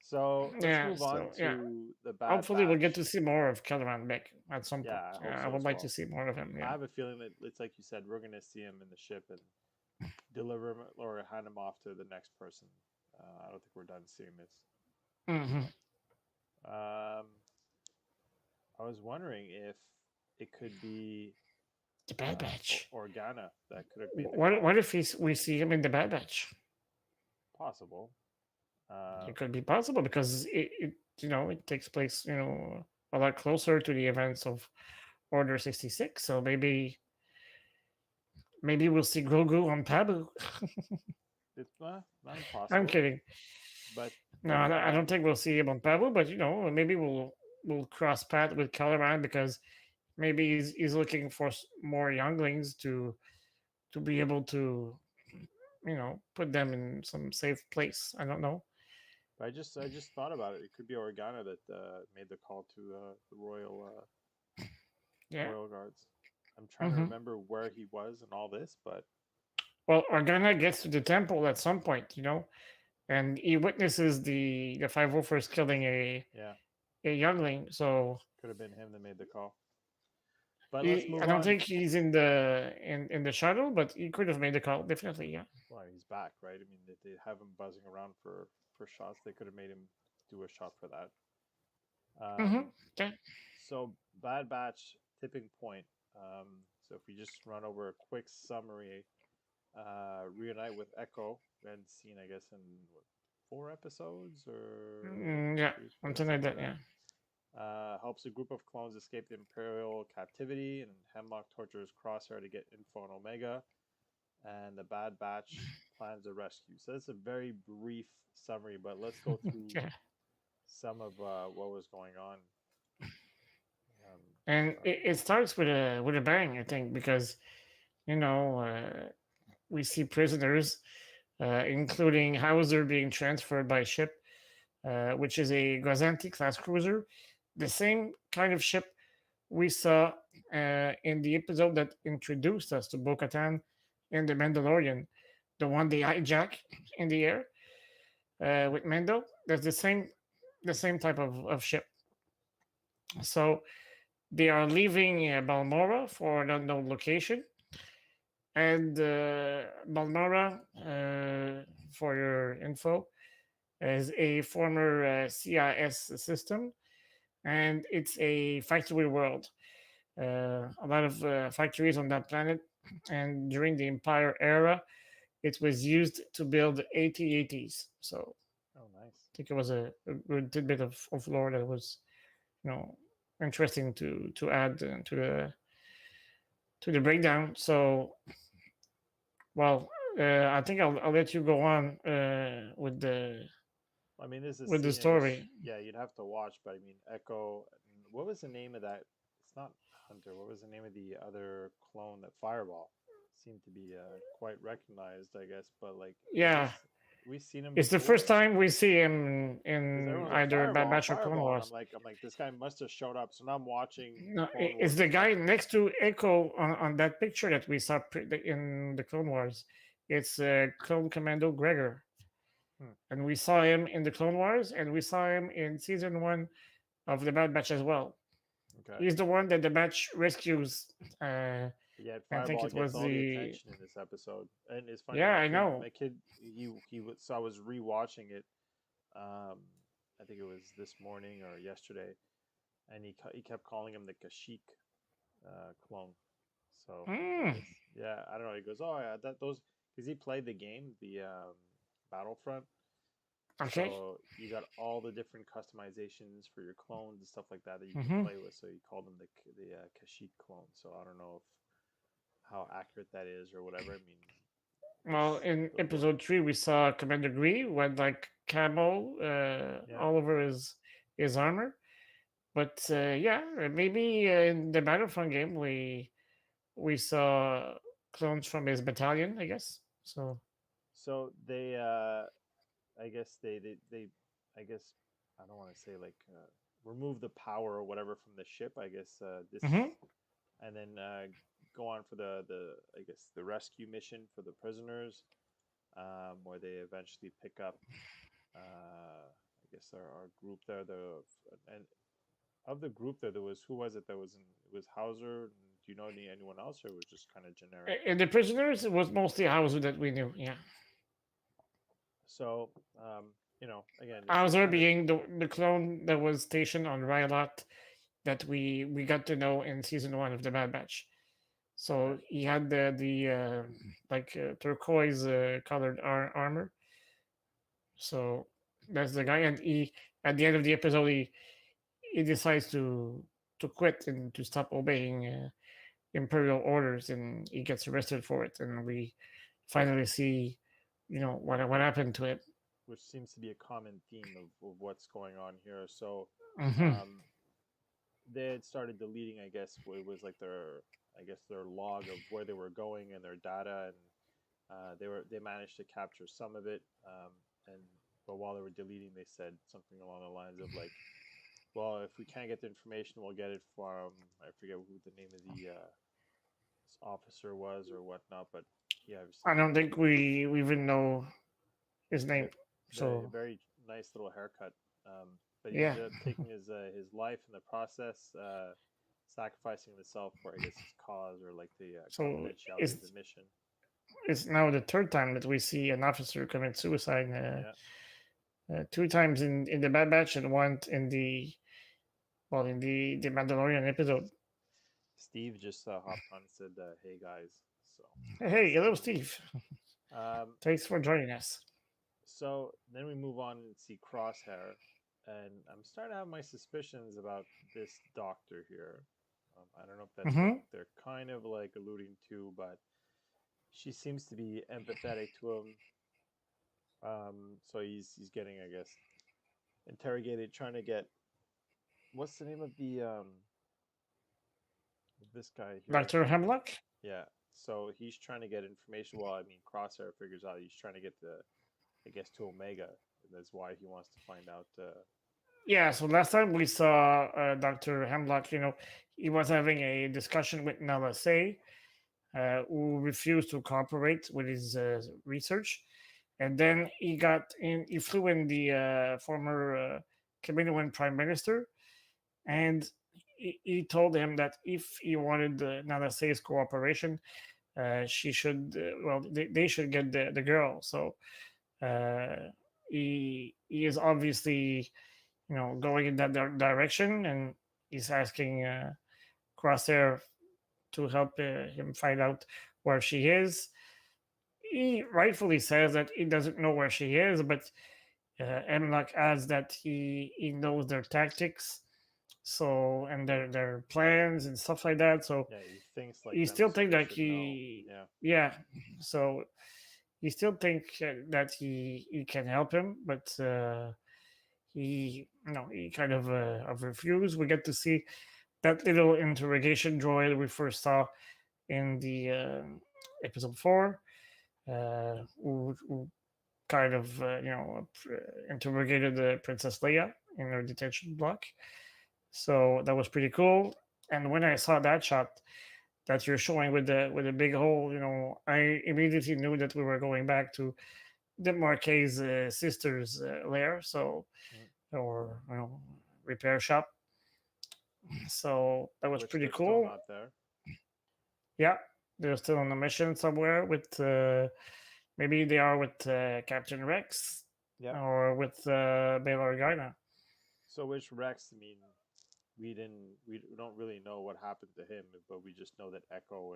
So let's Yeah. move on So yeah, to the Bad hopefully we'll get Batch. to see more of Kellerman Beck at some point. Yeah, I hope I so would as like to well. see more of him. I Yeah. have a feeling that it's like you said, we're going to see him in the ship and deliver him or hand him off to the next person. I don't think we're done seeing this. Hmm. Um, I was wondering if it could be The Bad Batch. Organa that could have made the What call. if we see him in the Bad Batch? Possible. Uh, It could be possible because it takes place a lot closer to the events of Order 66. So maybe we'll see Grogu on Pabu. it's not I'm impossible, kidding. but No, but I don't think we'll see him on Pabu, but maybe we'll cross path with Caliban because maybe he's looking for more younglings to be able to put them in some safe place. I don't know. I just thought about it. It could be Organa that made the call to the Yeah. royal guards. I'm trying to Hmm. remember where he was and all this, but Well, Organa gets to the temple at some point, and he witnesses the 501st killing yeah, a youngling. So could have been him that made the call. But let's I move don't on. think he's in the shuttle, but he could have made the call. Definitely, yeah. Well, he's back, right? I mean, they have him buzzing around for shots. They could have made him do a shot for that. Mm-hmm. Um, Okay. so Bad Batch tipping point. So if we just run over a quick summary, reunite with Echo. We hadn't seen, I guess, in what, 4 episodes or Yeah, three, four, something like something that. like Yeah. that. Helps a group of clones escape the Imperial captivity, and Hemlock tortures Crosshair to get info on Omega. And the Bad Batch plans a rescue. So that's a very brief summary, but let's go through Yeah. some of what was going on. And Sorry. it starts with a bang, I think, because you know uh, we see prisoners, including Hauser being transferred by ship, which is a Gozanti class cruiser, the same kind of ship we saw in the episode that introduced us to Bo-Katan in the Mandalorian, the one they hijack in the air with Mando. That's the same type of ship. So they are leaving Balmora for an unknown location, and Balmora, for your info, is a former CIS system, and it's a factory world. A lot of factories on that planet, and during the Empire era, it was used to build AT-ATs. So Oh, nice. I think it was a good tidbit of lore that was, you know, interesting to add to the breakdown. So, well, I think I'll let you go on I mean, this is with the scene in which, story. yeah, you'd have to watch, but I mean, Echo. What was the name of that? It's not. Hunter. What was the name of the other clone? That Fireball seemed to be quite recognized, I guess. But like, is Yeah, this we seen him it's the first before? time we see him Because in everyone's like either Bad Fireball, Batch or Clone Fireball, and Wars. I'm like, this guy must have showed up. So now I'm watching No, Clone it's Wars the again. guy next to Echo on that picture that we saw in the Clone Wars. It's Clone Commando Gregor, Hmm. and we saw him in the Clone Wars, and we saw him in season one of the Bad Batch as well. Okay. He's the one that the Batch rescues. Uh, Yet I think Fireball it gets was all the the attention in this episode, and it's funny. yeah, I know. He was. So I was rewatching it. Um, I think it was this morning or yesterday, and he kept calling him the Kashyyyk clone. So I Mm, guess yeah, I don't know. He goes, oh yeah, that those because he played the game, the Battlefront. okay. So you got all the different customizations for your clones and stuff like that that you can Hmm. play with. So he called them the Kashyyyk clone. So I don't know if how accurate that is or whatever. I mean, Well, those in those were episode three, we saw Commander Gree with like camo yeah. all over his armor. But yeah, maybe in the Battlefront game we saw clones from his battalion, I guess. So So I guess they I guess I don't want to say like remove the power or whatever from the ship. I guess this mhm. and then go on for the I guess the rescue mission for the prisoners, where they eventually pick up. I guess our group there. The and of the group there was who was it that was in? It was Hauser. Do you know anyone else, or it was just kind of generic? In the prisoners, it was mostly Hauser that we knew. Yeah, So again, it's Hauser kind of being the clone that was stationed on Rylot that we got to know in season one of the Bad Batch. okay. So he had the like turquoise colored armor. So that's the guy, and he at the end of the episode he decides to quit and to stop obeying imperial orders, and he gets arrested for it. And we finally see, what happened to it. Which seems to be a common theme of what's going on here. So, Hmm. um, they had started deleting, I guess, what it was like I guess, their log of where they were going and their data, and they managed to capture some of it. And but while they were deleting, they said something along the lines of like, well, if we can't get the information, we'll get it from I forget who the name of the officer was or whatnot, but he I obviously don't think we even know his name. very, So very nice little haircut. But he yeah, ended up taking his life in the process, sacrificing himself for I guess his cause or like the so confidentiality it's of the mission. it's now the third time that we see an officer commit suicide. Yeah, Two times in the Bad Batch and one in the Mandalorian episode. Steve just hopped on and said, "Hey guys." So Hey, hello, Steve. um, Thanks for joining us. so then we move on and see Crosshair, and I'm starting to have my suspicions about this doctor here. I don't know if that's what Hmm. they're kind of like alluding to, but she seems to be empathetic to him. So he's getting, I guess, interrogated, trying to get what's the name of the this guy here? Dr. Hemlock? Yeah. So he's trying to get information. Well, I mean, Crosshair figures out he's trying to get I guess, to Omega, and that's why he wants to find out. Yeah, so last time we saw Dr. Hemlock, he was having a discussion with Nala Say, who refused to cooperate with his research. And then he flew in the former Kaminoan prime minister, and he told him that if he wanted Nala Say's cooperation, she should, they should get the girl. So uh, he is obviously going in that direction, and he's asking Crosshair to help him find out where she is. He rightfully says that he doesn't know where she is, but Emlock adds that he knows their tactics, so and their plans and stuff like that. So Yeah, he thinks like he them, still so think they that should know. Yeah. yeah. So he still think that he can help him, but he kind of refused. We get to see that little interrogation droid we first saw in the episode 4, who kind of interrogated Princess Leia in her detention block. So that was pretty cool. And when I saw that shot that you're showing with the big hole, I immediately knew that we were going back to the Marquez sisters' lair, so Mm. or repair shop. So that was Which pretty they're still cool. not there. Yeah, they're still on a mission somewhere with maybe they are with Captain Rex Yeah. or with Bail Organa. So which Rex? I mean, we don't really know what happened to him, but we just know that Echo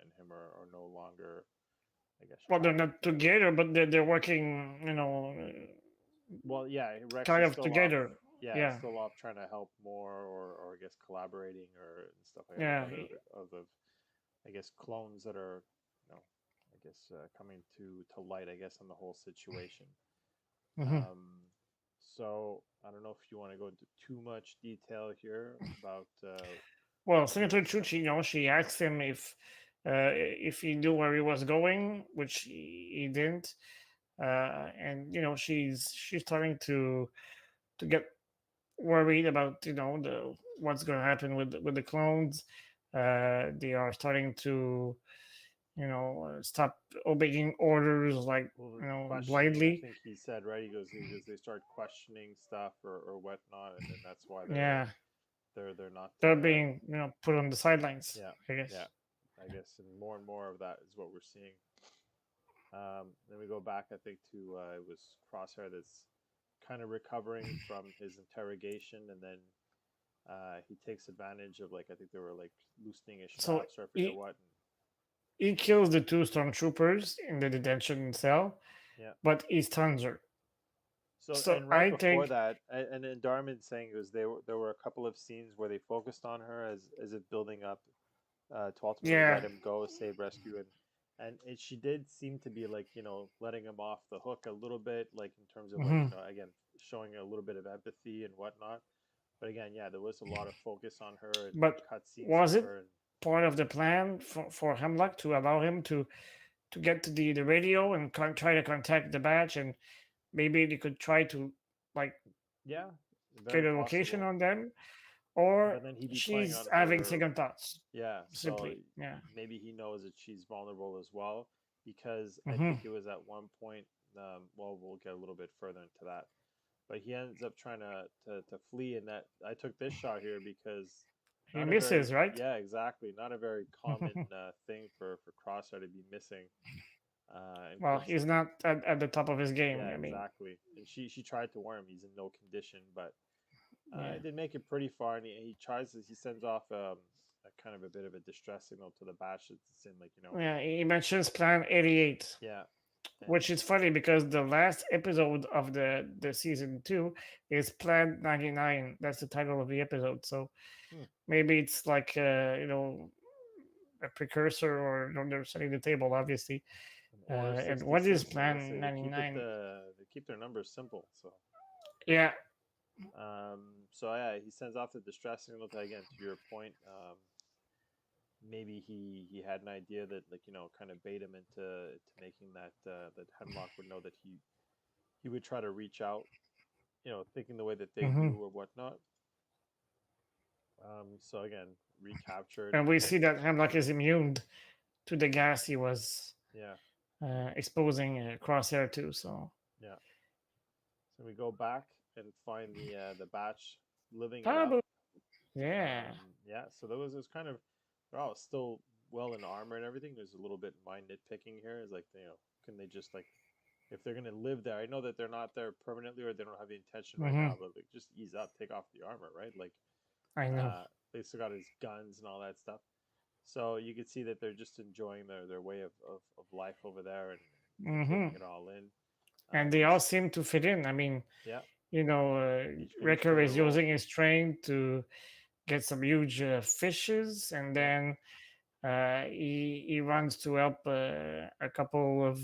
and him are no longer, I guess, Well, they're traveling not together. together, but they're working, Well, yeah, Rex kind is of still off. together. Yeah, Yeah, still off trying to help more, or I guess collaborating or and stuff like that with yeah. other I guess clones that are, I guess coming to light. I guess on the whole situation. Hmm. Um, so I don't know if you want to go into too much detail here about Well, some of Senator the stuff. Chuchi, she asked him if he knew where he was going, which he didn't. And she's starting to get worried about the what's going to happen with the clones. They are starting to stop obeying orders like Well, questioning, I blindly. think he said, right? He goes, they start questioning stuff or whatnot, and then that's why Yeah, they're not. they're being put on the sidelines, Yeah, I guess. yeah, I guess, and more of that is what we're seeing. Then we go back, I think, to it was Crosshair that's kind of recovering from his interrogation, and then he takes advantage of, like, I think they were like loosening his So straps or I forget he what. he kills the two stormtroopers in the detention cell, Yeah. but he stuns her. So So and right I before think, that, and then Darman saying it was there were a couple of scenes where they focused on her as if building up to ultimately yeah. let him go, save, rescue, and she did seem to be like letting him off the hook a little bit, like in terms of like Hmm. again showing a little bit of empathy and whatnot. But again, yeah, there was a lot of focus on her and But cut scenes of was it her and part of the plan for Hemlock to allow him to get to the radio and try to contact the batch, and maybe they could try to like yeah, get very a location possible. on them, or But then he'd be playing she's on having her. second thoughts Yeah, so simply. Yeah. maybe he knows that she's vulnerable as well because I Hmm. think it was at one point. Well, we'll get a little bit further into that, but he ends up trying to flee, and that I took this shot here because He not a very misses, right? yeah, exactly, not a very common thing for Crosshair to be missing in Well, close. he's not at the top of his game. Yeah, I mean, exactly. And she tried to warn him he's in no condition, but yeah. it did make it pretty far, and he sends off a kind of a bit of a distress signal to the batch that's in, like, Yeah, he mentions Plan 88, yeah, and which is funny because the last episode of the season 2 is Plan 99. That's the title of the episode. So hmm, maybe it's like a precursor, or they're setting the table, obviously. and Order And what is 66. I guess Plan 99? they keep their numbers simple. So Yeah. so yeah, he sends off the distress signal to, again, to your point. Maybe he had an idea that, like, kind of bait him into making that Hemlock would know that he would try to reach out, thinking the way that they Hmm. do or whatnot. So again, recaptured, And we see that Hemlock is immune to the gas he was yeah, exposing Crosshair to. So yeah. So we go back and find the batch living it up. Tabu. Yeah. Yeah, so there was kind of, they're all still well in armor and everything. There's a little bit my nitpicking here. Is like, can they just, like, if they're gonna live there? I know that they're not there permanently or they don't have the intention right Hmm. now, but like just ease up, take off the armor, right? Like, I know. they still got his guns and all that stuff. So you could see that they're just enjoying their way of life over there and Hmm. taking it all in. And they You all seem to fit in. I mean, yeah, uh, each fits Wrecker their is role. using his train to get some huge fishes, and Yeah, then he runs to help a couple of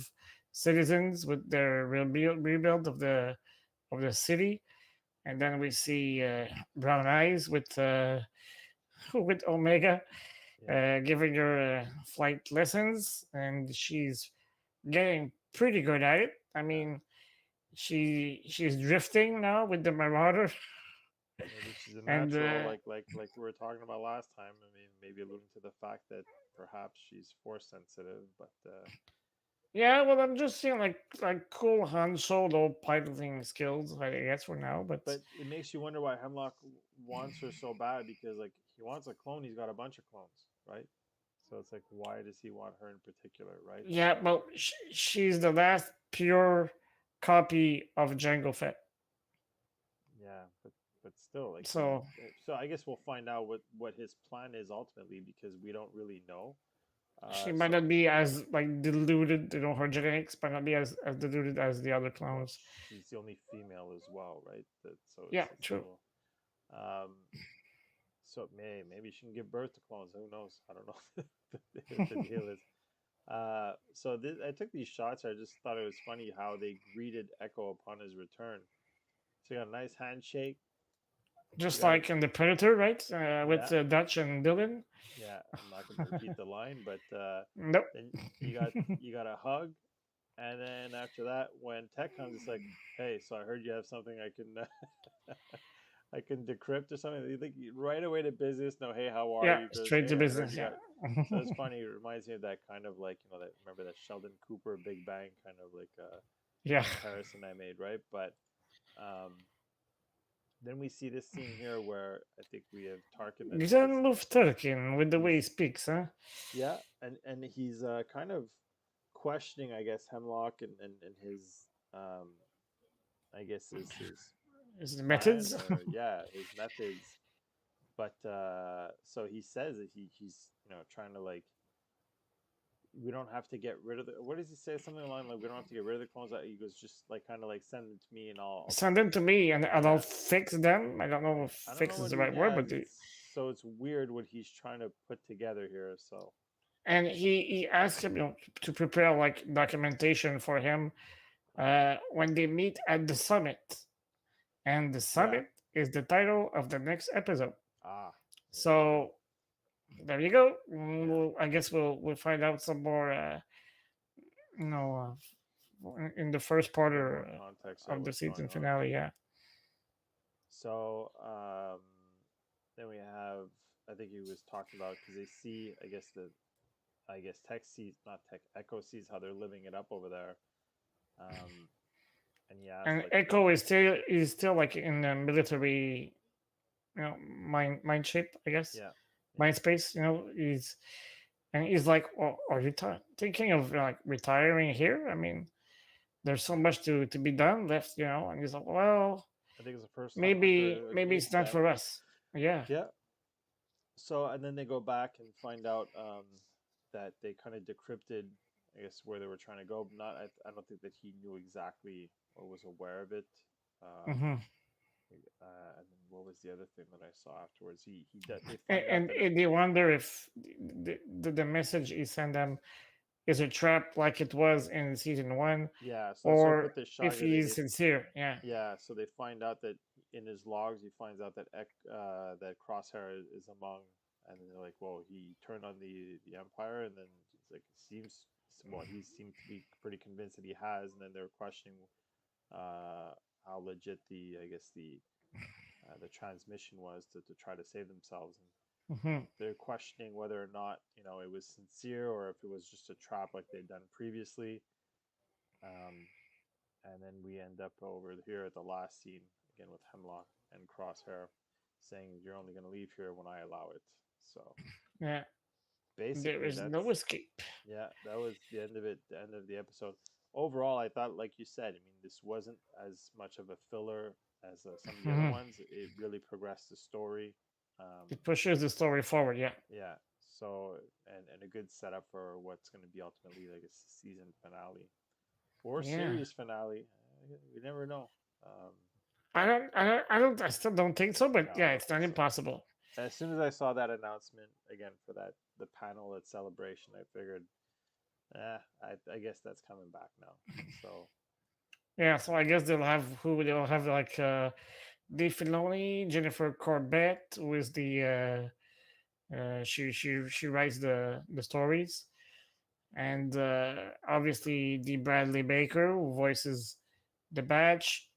citizens with their rebuild of the city, and then we see Brown Eyes with with Omega, Yeah, giving her flight lessons, and she's getting pretty good at it. I yeah. mean, she's drifting now with the Marauder, Maybe she's a and natural, like we were talking about last time. I mean, maybe alluding to the fact that perhaps she's force sensitive, but yeah, well, I'm just seeing like cool Han Solo piloting skills, I guess for now, but it makes you wonder why Hemlock wants her so bad because like he wants a clone, he's got a bunch of clones, right? So it's like, why does he want her in particular, right? yeah, well, she's the last pure copy of Jango Fett, Yeah, but still, like he. so So I guess we'll find out what his plan is ultimately because we don't really know. she might So not be as like diluted. Her genetics might not be as diluted as the other well, clones. she's the only female as well, right? That so Yeah, it's a true. little. Um, so maybe she can give birth to clones. Who knows? I don't know what the deal is. So I took these shots. I just thought it was funny how they greeted Echo upon his return. So you got a nice handshake. You Just got a like in the Predator, right? yeah, With Dutch and Dylan. yeah. I'm not going to repeat the line, but Nope. then you got a hug, and then after that, when Tech comes, it's like, hey, so I heard you have something I can I can decrypt or something. You think right away to business. No, hey, how are Yeah, you? Because straight to hey, I heard business. you Yeah. got. So it's funny. It reminds me of that kind of like that. Remember that Sheldon Cooper Big Bang kind of like Yeah. comparison I made, right? But um, then we see this scene here where I think we have Tarkin that's Gizan Lufturkin with the way he he's speaks, huh? yeah, and he's kind of questioning, I guess, Hemlock and his I guess his His plan methods. or yeah his methods. But so he says that he's trying to like we don't have to get rid of the what does he say something along like we don't have to get rid of the clones. He goes just like kind of like send them to me and I'll Send them to me and I'll yeah. fix them. I don't know if I don't fix know is what the he right word, yeah but it's weird what he's trying to put together here. So and he asked him, to prepare like documentation for him when they meet at the summit, and the yeah summit is the title of the next episode. ah there you go So there you go. yeah I guess we'll find out some more. You know, in the first part a bit more context of of the what's going season on. finale. Yeah, So then we have I think he was talking about because they see I guess Tech sees not Tech Echo sees how they're living it up over there. Um, and he asked and like Echo is still like in the military, mind shape, I guess, yeah yeah mind space. He's like, well, are you thinking of like retiring here? I mean, there's so much to be done left, And he's like, well, I think it's the first time maybe after a maybe good it's not step. for us. Yeah, Yeah. So and then they go back and find out that they kind of decrypted, I guess, where they were trying to go. But not, I don't think that he knew exactly or was aware of it. Um, hmm and then what was the other thing that I saw afterwards? They and, find out and, that and they wonder if the message he sent them is a trap like it was in season one, yeah. So that's why I or put this shot if here. he's sincere. Yeah. Yeah. So they find out that in his logs, he finds out that that Crosshair is among, and then they're like, "Well, he turned on the Empire," and then it's like seems well, he seemed to be pretty convinced that he has, and then they're questioning uh, how legit I guess the transmission was to try to save themselves, and hmm they're questioning whether or not it was sincere or if it was just a trap like they'd done previously. Um, and then we end up over here at the last scene again with Hemlock and Crosshair saying you're only going to leave here when I allow it. So Yeah. There basically is no that's escape. yeah, that was the end of it, the end of the episode. Overall, I thought, like you said, I mean, this wasn't as much of a filler as some of the other hmm ones. It really progressed the story. Um, It pushes the story forward. Yeah. yeah, so and a good setup for what's going to be ultimately, like a season finale or Yeah. series finale. We never know. I still don't think so, but No, I yeah, don't it's think not so. impossible. As soon as I saw that announcement again for the panel at Celebration, I figured, I guess that's coming back now. So Yeah, so I guess they'll have like Dave Filoni, Jennifer Corbett, who is the She writes the stories, and obviously the Bradley Baker who voices the Badge,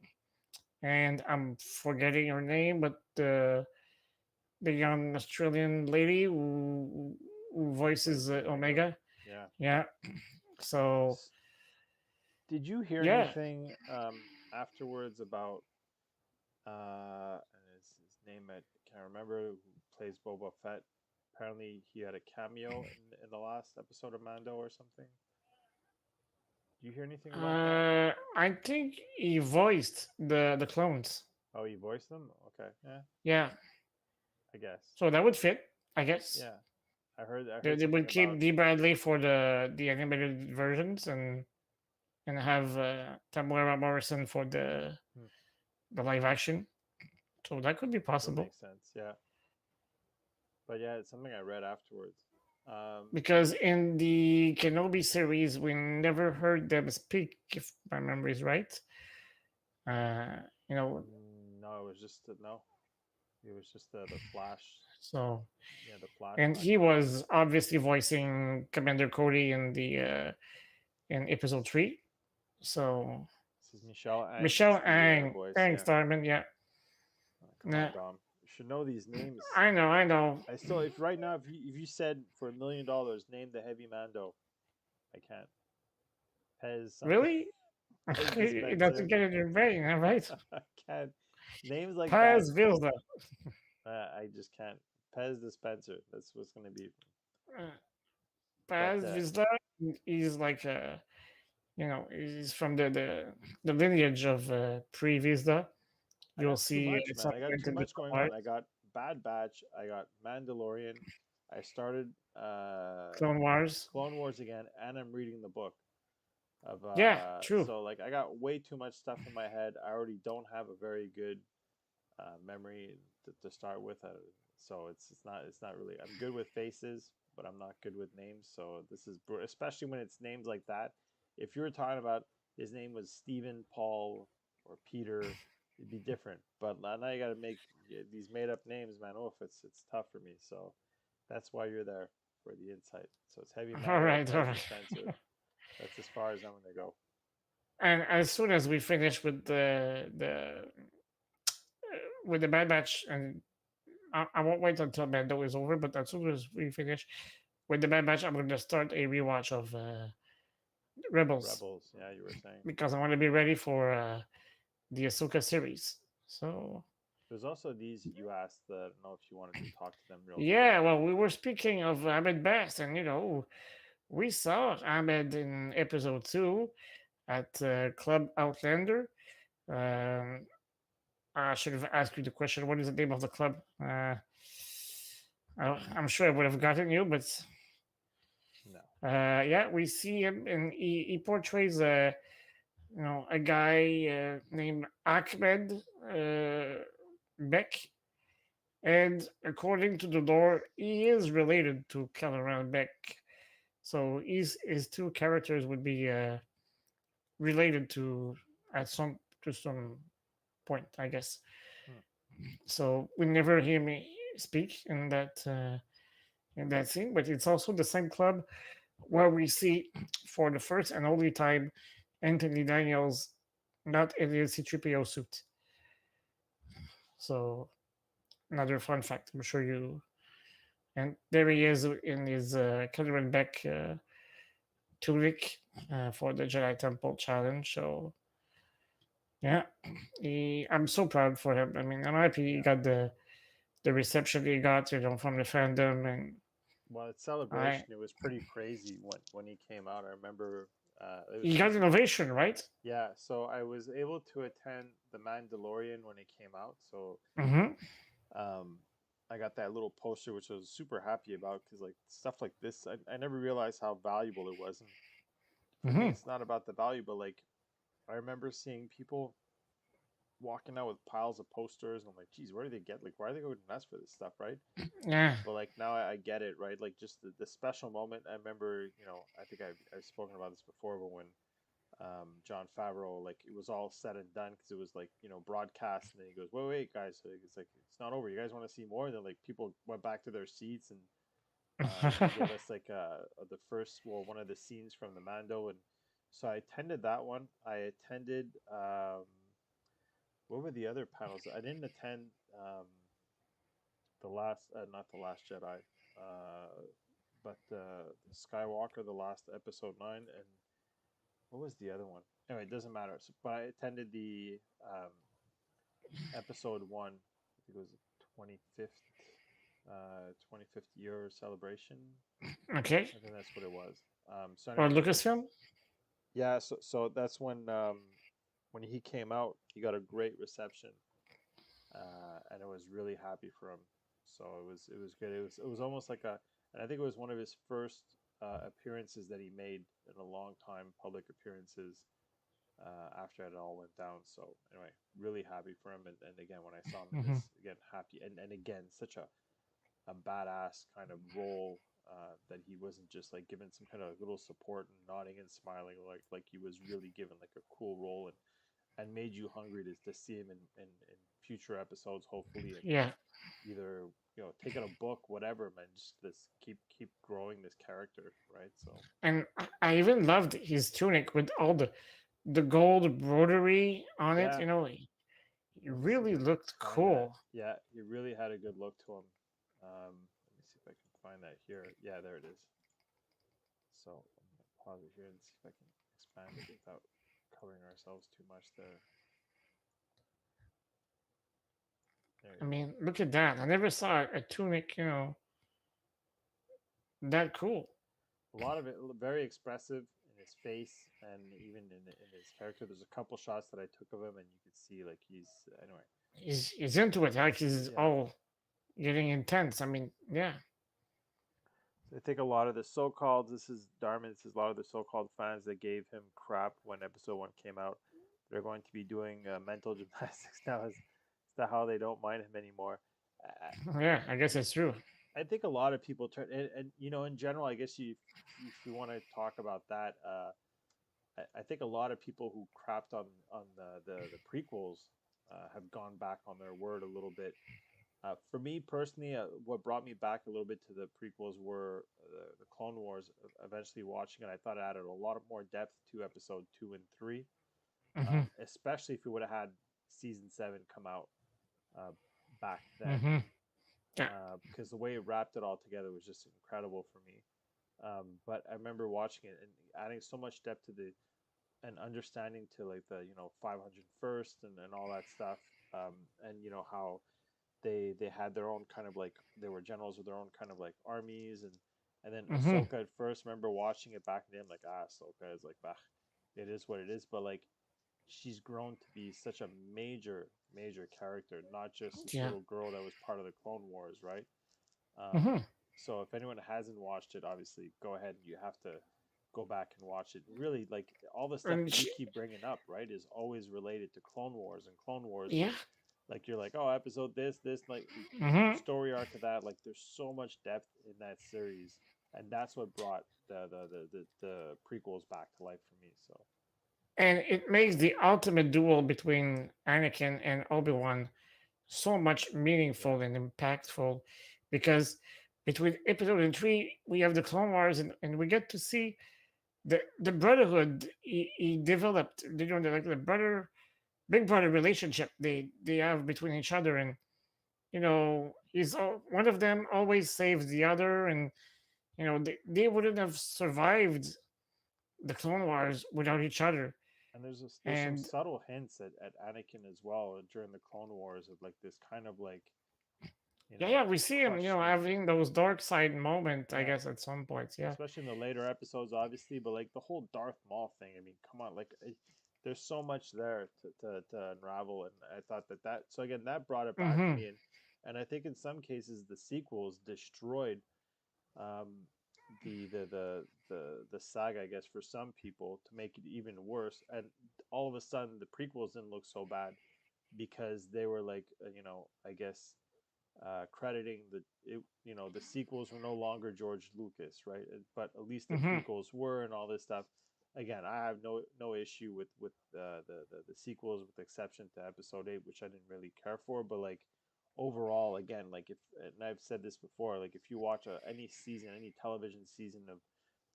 and I'm forgetting her name, but the young Australian lady who voices Voices Omega. Omega. Yeah. Yeah. So S- Did you hear yeah. anything afterwards about and his name I can't remember who plays Boba Fett. Apparently he had a cameo in the last episode of Mando or something. Do you hear anything about that? I think he voiced the clones. Oh, he voiced them? Okay. Yeah, Yeah. I guess. So that would fit, I guess. Yeah. I They heard would something keep about D. Bradley for the animated versions and have Tamara Morrison for hmm, the live action. So that could be that would possible make sense. Yeah. But yeah, it's something I read afterwards. because in the Kenobi series we never heard them speak, if my memory is right. Uh, you know, No, it was just no. It was just the Flash. so Yeah, the and he flashback. was obviously voicing Commander Cody in episode 3. So This is Michelle Ang. Is Michelle the Ang, voice. thanks, Yeah. Darman. Yeah, Come nah, on, Dom. You should know these names. I know, I know. I still, if right now, if you said for $1 million, name the heavy Mando, I can't. Pez something. Really? Pez It doesn't dispenser. get in your brain, all right? I can't. Names like that, Paz Vilda. I just can't. Pez dispenser. That's what's gonna be. Uh, But Paz Vilda is like is from the lineage of pre Vizsla. I You'll got too see much, it's man. I got too in the much going top on. part. I got Bad Batch. I got Mandalorian. I started Clone Wars. Clone Wars again, and I'm reading the book of Yeah, true. so like I got way too much stuff in my head. I already don't have a very good memory to start with. So it's not really. I'm good with faces, but I'm not good with names. So this is especially when it's names like that. If you were talking about his name was Stephen, Paul, or Peter, it'd be different. But now you got to make these made up names, man. Oh, if it's tough for me. So that's why you're there for the insight. So it's Heavy All Mando, right, all Pez right. Dispenser. That's as far as I'm gonna go. And as soon as we finish with the Bad Batch, and I won't wait until Mando is over, but as soon as we finish with the Bad Batch, I'm going to start a rewatch of Rebels Rebels, yeah, you were saying. because I want to be ready for the Ahsoka series. So There's also these you asked. I don't know if you wanted to talk to them real quick. yeah, well, we were speaking of Ahmed Best, and we saw Ahmed in episode 2 at Club Outlander. Um, I should have asked you the question. What is the name of the club? I'm sure I would have gotten you, but No. yeah, we see him, and he portrays a guy named Ahmed Beck, and according to the lore, he is related to Caloran Beck. So his two characters would be related to some point, I guess. Hmm. So we never hear me speak in that scene, but it's also the same club where we see for the first and only time Anthony Daniels not in his C3PO suit. So another fun fact, I'm sure you. And there he is in his Catherine Beck tunic for the Jedi Temple challenge. So yeah, I'm so proud for him. I mean, I'm happy he Yeah. got the reception he got, from the fandom, and Well, at I Celebration, it was pretty crazy when he came out. I remember it was he got innovation, right? yeah. So I was able to attend the Mandalorian when it came out. So Mm-hmm. um, I got that little poster, which I was super happy about because like stuff like this, I never realized how valuable it was. And for me, Mm-hmm. it's not about the value, but like I remember seeing people walking out with piles of posters, and I'm like, geez, where do they get like why are they going nuts for this stuff, right? Yeah. But like now I get it, right? Like just the special moment. I remember, I think I've spoken about this before, but when John Favreau, like it was all said and done because it was like broadcast, and then he goes, "Wait, wait, guys!" So it's like it's not over. You guys want to see more? And then like people went back to their seats, and they gave us like the first, well, one of the scenes from the Mando, and so I attended that one. I attended what were the other panels? I didn't attend the last, not the Last Jedi, uh, but the Skywalker, the last episode 9, and what was the other one? Anyway, it doesn't matter. So, but I attended the episode 1. I think it was the 25th year celebration. Okay. I think that's what it was. So Or anyway, Lucasfilm? yeah. So that's when he came out, he got a great reception, and I was really happy for him. So it was good. It was almost like a, and I think it was one of his first appearances that he made in a long time, public appearances, after it all went down. So anyway, really happy for him. And again, when I saw him in Hmm. this, again, happy. And again, such a badass kind of role, that he wasn't just like given some kind of little support and nodding and smiling, like he was really given like a cool role, and made you hungry to see him in future episodes, hopefully, and Yeah. either taking a book, whatever, man, just this keep growing this character, right? So And I even loved his tunic with all the gold embroidery on it. yeah, He let me see if really I can looked find that. cool. Yeah, he really had a good look to him. Let me see if I can find that here. Yeah, there it is. So I'm gonna pause it here and see if I can expand it without covering ourselves too much there. There I you go. mean, look at that. I never saw a tunic, that cool. A lot of it very expressive in his face, and even in his character. There's a couple shots that I took of him, and you could see like he's, anyway. He's into it. Like he's Yeah, all getting intense. I mean, yeah. so I think a lot of the so-called, this is Darman, this is a lot of the so-called fans that gave him crap when episode 1 came out. They're going to be doing mental gymnastics now as to how they don't mind him anymore. Yeah, I guess it's true. I think a lot of people turn, and in general, I guess if you want to talk about that, I think a lot of people who crapped on the prequels have gone back on their word a little bit. For me personally, what brought me back a little bit to the prequels were the Clone Wars. Eventually watching it, I thought it added a lot of more depth to episode 2 and 3, Hmm. especially if we would have had season 7 come out uh, back then, Hmm. Yeah. because the way it wrapped it all together was just incredible for me. But I remember watching it and adding so much depth to the and understanding to like the 501st and all that stuff, and how they had their own kind of like, they were generals with their own kind of like armies, and then Hmm. Ahsoka at first. Remember watching it back then, like, Ahsoka is like, bah, it is what it is. But like, she's grown to be such a major character, not just this Yeah. little girl that was part of the Clone Wars, right? Um, Hmm. so if anyone hasn't watched it, obviously go ahead and you have to go back and watch it. Really, like all the stuff And that you she, keep bringing up, right, is always related to Clone Wars, and Clone Wars, yeah. like you're like, oh, episode this, like Hmm. story arc of that. Like there's so much depth in that series, and that's what brought the prequels back to life for me. So And it makes the ultimate duel between Anakin and Obi-Wan so much yeah, meaningful and impactful because between episode and 3 we have the Clone Wars, and we get to see the brotherhood he developed, like the big brother relationship they have between each other. And one of them always saves the other, and they wouldn't have survived the Clone Wars without each other. and there's some And subtle hints at Anakin as well during the Clone Wars, of like this kind of like yeah, we see him question. having those dark side moments, I Yeah, guess, at some points. Yeah. especially in the later episodes, obviously. But like the whole Darth Maul thing, I mean, come on, like there's so much there to unravel, and I thought that so again that brought it back to Mm-hmm. me, and I think in some cases the sequels destroyed um, the saga, I guess, for some people, to make it even worse, and all of a sudden the prequels didn't look so bad because they were like, I guess, crediting the sequels were no longer George Lucas, right? But at least the Mm-hmm. prequels were, and all this stuff. again, I have no issue with the sequels, with the exception to Episode 8, which I didn't really care for. But like overall, again, like if and I've said this before, like if you watch any season, any television season of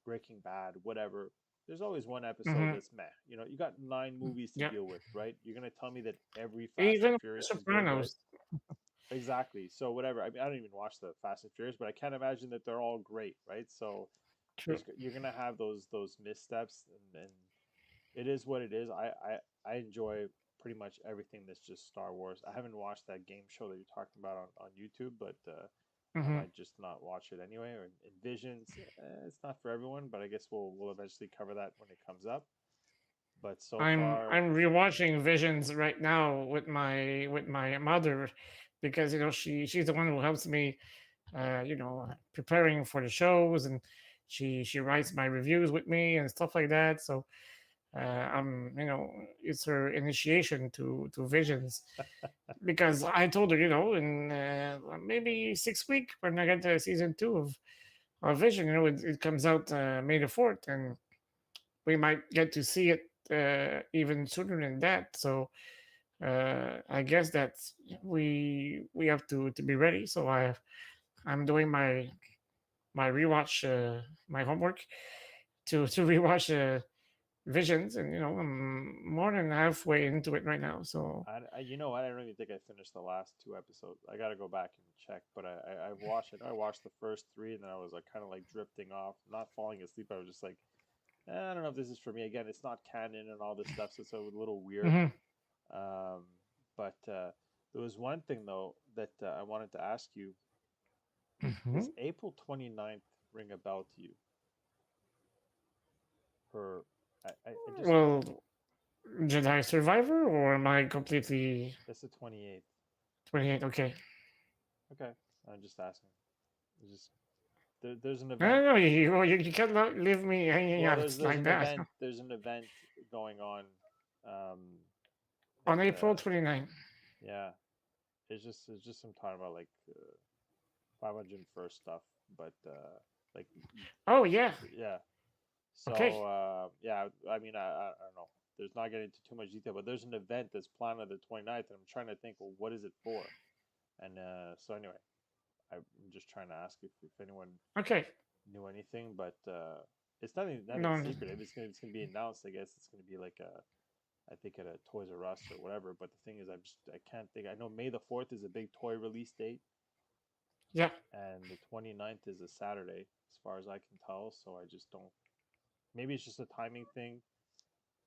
Breaking Bad, whatever, there's always one episode Mm-hmm. that's meh. You know, you got 9 movies to Yeah. deal with, right? You're gonna tell me that every Fast and Even Furious is good, right? Sopranos. Exactly. So whatever. I mean, I don't even watch the Fast and Furious, but I can't imagine that they're all great, right? So True. you're gonna have those missteps, and it is what it is. I enjoy pretty much everything that's just Star Wars. I haven't watched that game show that you're talking about on YouTube, but I Mm-hmm. might just not watch it anyway. Or Envisions, it's not for everyone, but I guess we'll eventually cover that when it comes up. But so far, I'm rewatching Visions right now with my mother because she's the one who helps me preparing for the shows, and she writes my reviews with me and stuff like that. So I'm it's her initiation to Visions because I told her in maybe 6 week when I get to season 2 of Vision, it comes out May the 4th, and we might get to see it even sooner than that. So I guess that we have to be ready. So I'm doing my rewatch, my homework to rewatch Visions, and I'm more than halfway into it right now. So you know what? I don't even think I finished the last 2 episodes. I got to go back and check, but I watched it. I watched the first three, and then I was like kind of like drifting off, not falling asleep. I was just like, I don't know if this is for me. Again, it's not canon and all this stuff, so it's a little weird. mhm, Um, but there was one thing though that I wanted to ask you: mhm. does April 29th ring a bell to you? For I just Well, Jedi Survivor, or am I completely that's the 28th. 28? Okay. Okay, I'm just asking. It's just there's an I don't event. know. You cannot leave me hanging Well, out there's like an that. event. There's an event going on. Um, that On April 29th. yeah, it's just some talking about like 501st stuff, but like Oh yeah. yeah. Okay. So yeah, I mean I don't know. There's not getting into too much detail, but there's an event that's planned on the 29th, and I'm trying to think, well, what is it for? And so anyway, I'm just trying to ask if anyone Okay. knew anything, but it's nothing No. secretive. It's gonna be announced. I guess it's gonna be like a I think at a Toys R Us or whatever. But the thing is, I can't think. I know May 4th is a big toy release date, Yeah. and the 29th is a Saturday, as far as I can tell. So I just don't. Maybe it's just a timing thing,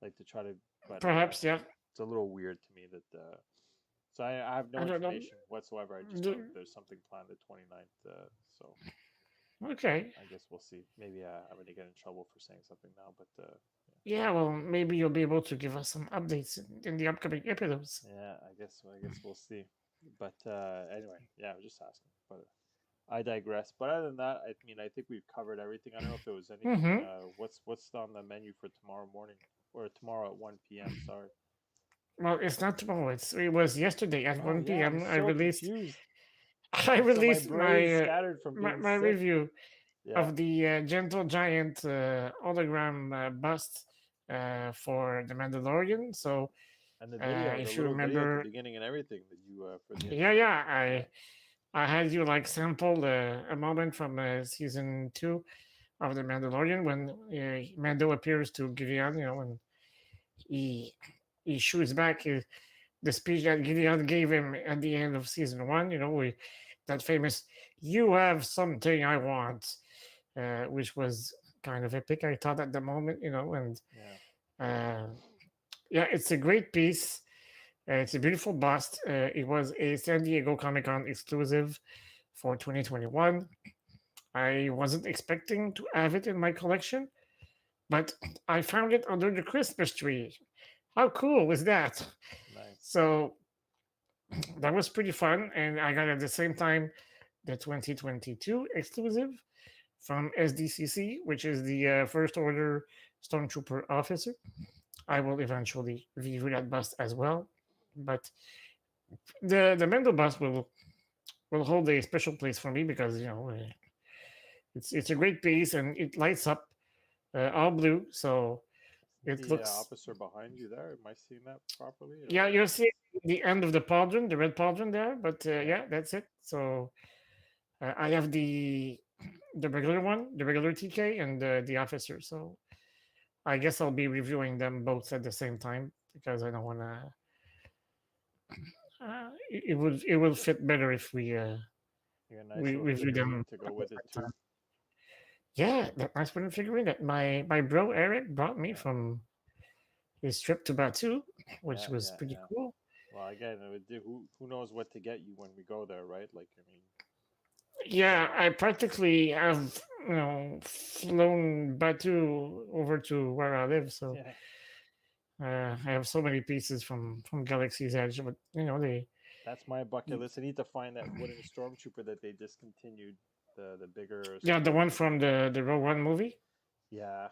like to try to. But Perhaps. Yeah. it's a little weird to me that. So I have no I don't know. information whatsoever. I just know that Do- there's something planned the 29th. So Okay. I guess we'll see. Maybe I'm gonna get in trouble for saying something now, but Yeah. Well, maybe you'll be able to give us some updates in the upcoming episodes. yeah, I guess we'll see. But anyway, yeah, I was just asking. But I digress. But other than that, I mean, I think we've covered everything. I don't know if there was anything. Mm-hmm. What's on the menu for tomorrow morning or tomorrow at 1 p.m. Sorry. Well, it's not tomorrow. It was yesterday at Oh 1 yeah, I'm p.m. so confused. I So my released brain's scattered from being my sick. review Yeah, of the Gentle Giant hologram bust for the Mandalorian. So and the video, the if you little video at the remember, beginning and everything that you for the yeah, intro. yeah, Yeah, I had you like sample a moment from season 2 of the Mandalorian when Mando appears to Gideon. And he he shoots back the speech that Gideon gave him at the end of season 1. That famous "You have something I want," which was kind of epic. I thought at the moment, and yeah. uh, yeah, it's a great piece. It's a beautiful bust. It was a San Diego Comic Con exclusive for 2021. I wasn't expecting to have it in my collection, but I found it under the Christmas tree. How cool was that? Nice. So that was pretty fun, and I got at the same time the 2022 exclusive from SDCC, which is the First Order Stormtrooper officer. I will eventually review that bust as well, but the Mendel bust will hold a special place for me because it's a great piece and it lights up all blue. So It The looks, officer behind you there. Am I seeing that properly? yeah, Or you'll see the end of the pauldron, the red pauldron there, but yeah, yeah, that's it. So I have the regular one, the regular TK, and the officer. So I guess I'll be reviewing them both at the same time because I don't want to. It will fit better if you got a nice we little review them figurine to go at the with it same too. time. Yeah, that nice wooden figurine that my bro Eric brought me Yeah, from his trip to Batu, which yeah, was yeah, pretty yeah. cool. Well, again, who knows what to get you when we go there, right? Like, I mean, Yeah, uh, I practically have flown Batu over to where I live, so yeah, I have so many pieces from Galaxy's Edge, but they. that's my bucket list. I need to find that wooden stormtrooper that they discontinued, the bigger Yeah, the one stormtrooper. from the Rogue One movie. Yeah,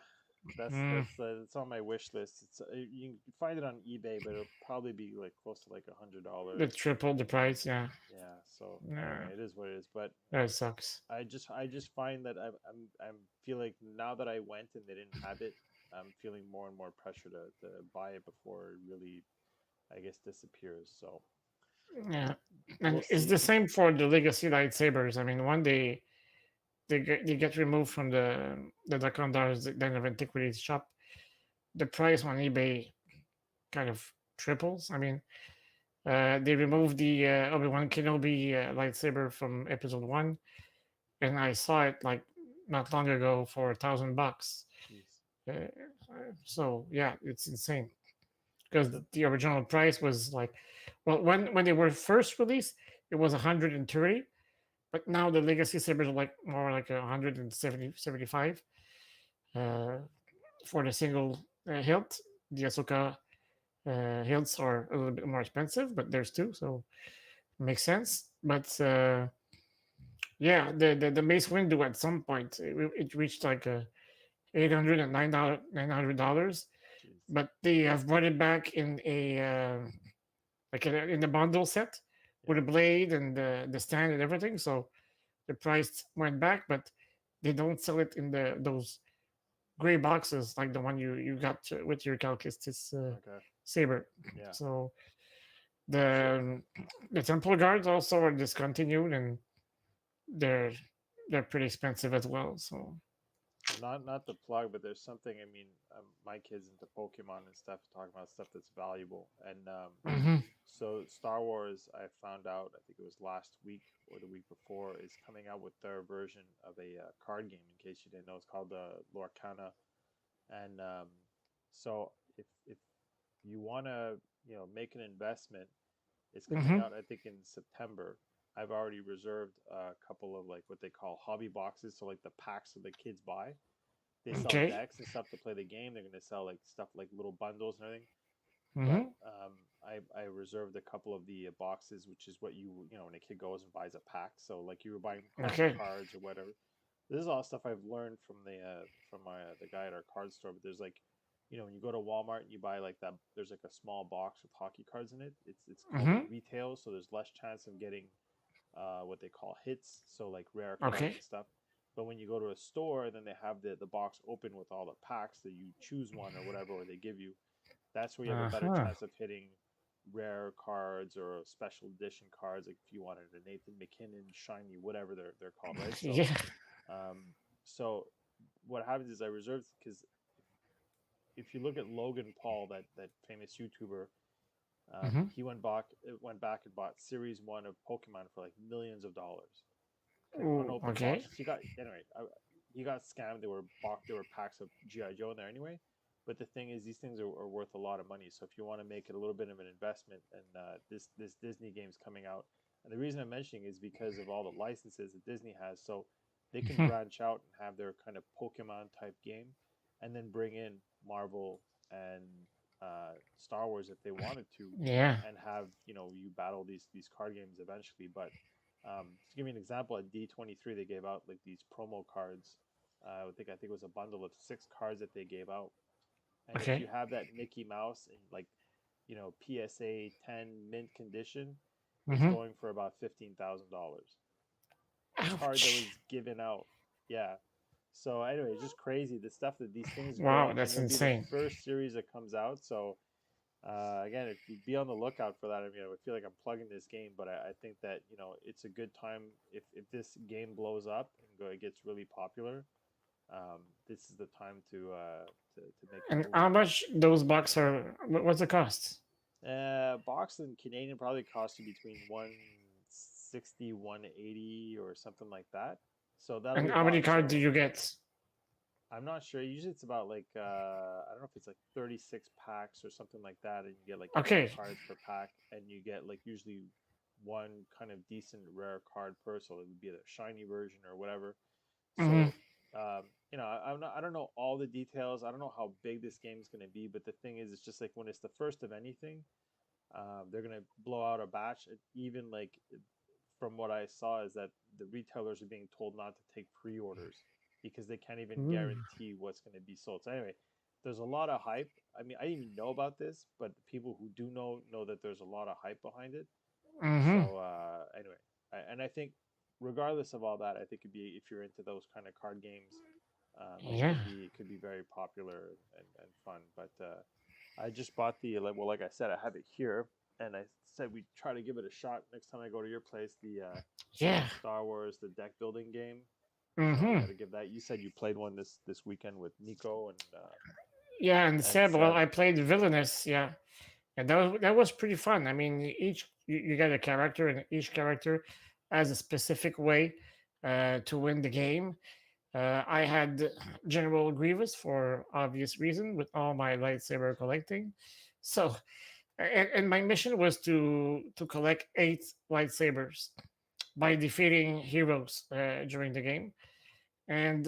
that's Mm, it's on my wish list. You can find it on eBay, but it'll probably be like close to like $100. the triple the price. Yeah, Yeah. So yeah, anyway, it is what it is. But that sucks. I just find that I'm feel like now that I went and they didn't have it, I'm feeling more and more pressure to buy it before it really, I guess, disappears. So Yeah, we'll and it's see. the same for the Legacy lightsabers. I mean, one day they get removed from the Dakondar's Den of Antiquities shop. The price on eBay kind of triples. I mean, they removed the Obi-Wan Kenobi lightsaber from Episode One, and I saw it like not long ago for $1,000. Jeez. Uh, so yeah, it's insane because So the original price was like, well, when they were first released, it was 130, but now the Legacy sabers are like more like 175 uh, for the single hilt. The Ahsoka hilts are a little bit more expensive, but there's two, so it makes sense. But yeah, the Mace Windu at some point it reached like $809, jeez. but they have brought it back in a like in the bundle set with Yeah. a blade and the stand and everything. So the price went back, but they don't sell it in those gray boxes like the one you got with your Calcastis Okay. saber. Yeah. So So the the Temple Guards also are discontinued, and they're they're pretty expensive as well. So not the plug, but there's something. I mean, my kids into Pokemon and stuff, talking about stuff that's valuable. And mhm. so Star Wars, I found out, I think it was last week or the week before, is coming out with their version of a card game. In case you didn't know, it's called Lorcana. And so if you want to make an investment, it's coming Mhm. out I think in September. I've already reserved a couple of like what they call hobby boxes, so like the packs that the kids buy. They sell Okay. decks and stuff to play the game. They're going to sell like stuff like little bundles and everything. But Mhm. I reserved a couple of the boxes, which is what when a kid goes and buys a pack. So like you were buying playing Okay. cards or whatever. This is all stuff I've learned from the guy at our card store. But there's like, when you go to Walmart and you buy like that, there's like a small box with hockey cards in it. It's called like Mhm. retail, so there's less chance of getting what they call hits, so like rare cards Okay. and stuff. But when you go to a store, then they have the box open with all the packs that you choose one or whatever, or they give you. That's where you have a Uh better huh. chance of hitting rare cards or special edition cards, like if you wanted a Nathan McKinnon shiny, whatever they're called, right? So, Yeah. um, so what happens is I reserved because if you look at Logan Paul, that famous YouTuber, Mhm. he went back and bought Series One of Pokemon for like millions of dollars, like Ooh. unopened Okay. boxes. He got scammed. There were packs of GI Joe in there anyway. But the thing is, these things are worth a lot of money. So if you want to make it a little bit of an investment, and this Disney game's coming out, and the reason I'm mentioning is because of all the licenses that Disney has, so they can Mhm. branch out and have their kind of Pokemon type game, and then bring in Marvel and Star Wars if they wanted to, Yeah. and have you battle these card games eventually. But to give you an example, at D23 they gave out like these promo cards. I think it was a bundle of 6 cards that they gave out, and if you Okay. have that Mickey Mouse in like PSA 10 mint condition, it's Mhm. going for about $15,000. A card that Ouch. was given out, yeah. So anyway, it's just crazy the stuff that these things Wow, bring, and that's it'll be the insane. first series that comes out. So again, if you be on the lookout for that, I mean, I feel like I'm plugging this game, but I think that it's a good time if this game blows up and it gets really popular. This is the time to make a And move how on that. much those bucks are? What's the cost? Box in Canadian probably costs you between 160, 180, or something like that. So that'll And be how many box. cards do So you get? I'm not sure. Usually it's about like I don't know if it's like 36 packs or something like that, and you get like 8 Okay. cards per pack, and you get like usually one kind of decent rare card per. So it would be the shiny version or whatever. Mm-hmm. So I don't know all the details. I don't know how big this game is going to be, but the thing is, it's just like when it's the first of anything, they're going to blow out a batch. Even like from what I saw is that the retailers are being told not to take pre-orders because they can't even Ooh. guarantee what's going to be sold. So anyway, there's a lot of hype. I mean, I didn't even know about this, but the people who do know that there's a lot of hype behind it. Mm-hmm. So anyway, and I think regardless of all that, I think it'd be if you're into those kind of card games, Yeah. it could be very popular and fun. But I just bought the like I said, I have it here, and I said we try to give it a shot next time I go to your place. The Yeah. Star Wars the deck building game. So we Mm-hmm. got to give that. You said you played one this weekend with Nico Yeah, and and Seb, well, Seb. I played Villainous, yeah. And that was pretty fun. I mean, you get a character, and each character has a specific way to win the game. I had General Grievous for obvious reason with all my lightsaber collecting. So, and my mission was to collect 8 lightsabers by defeating heroes during the game. And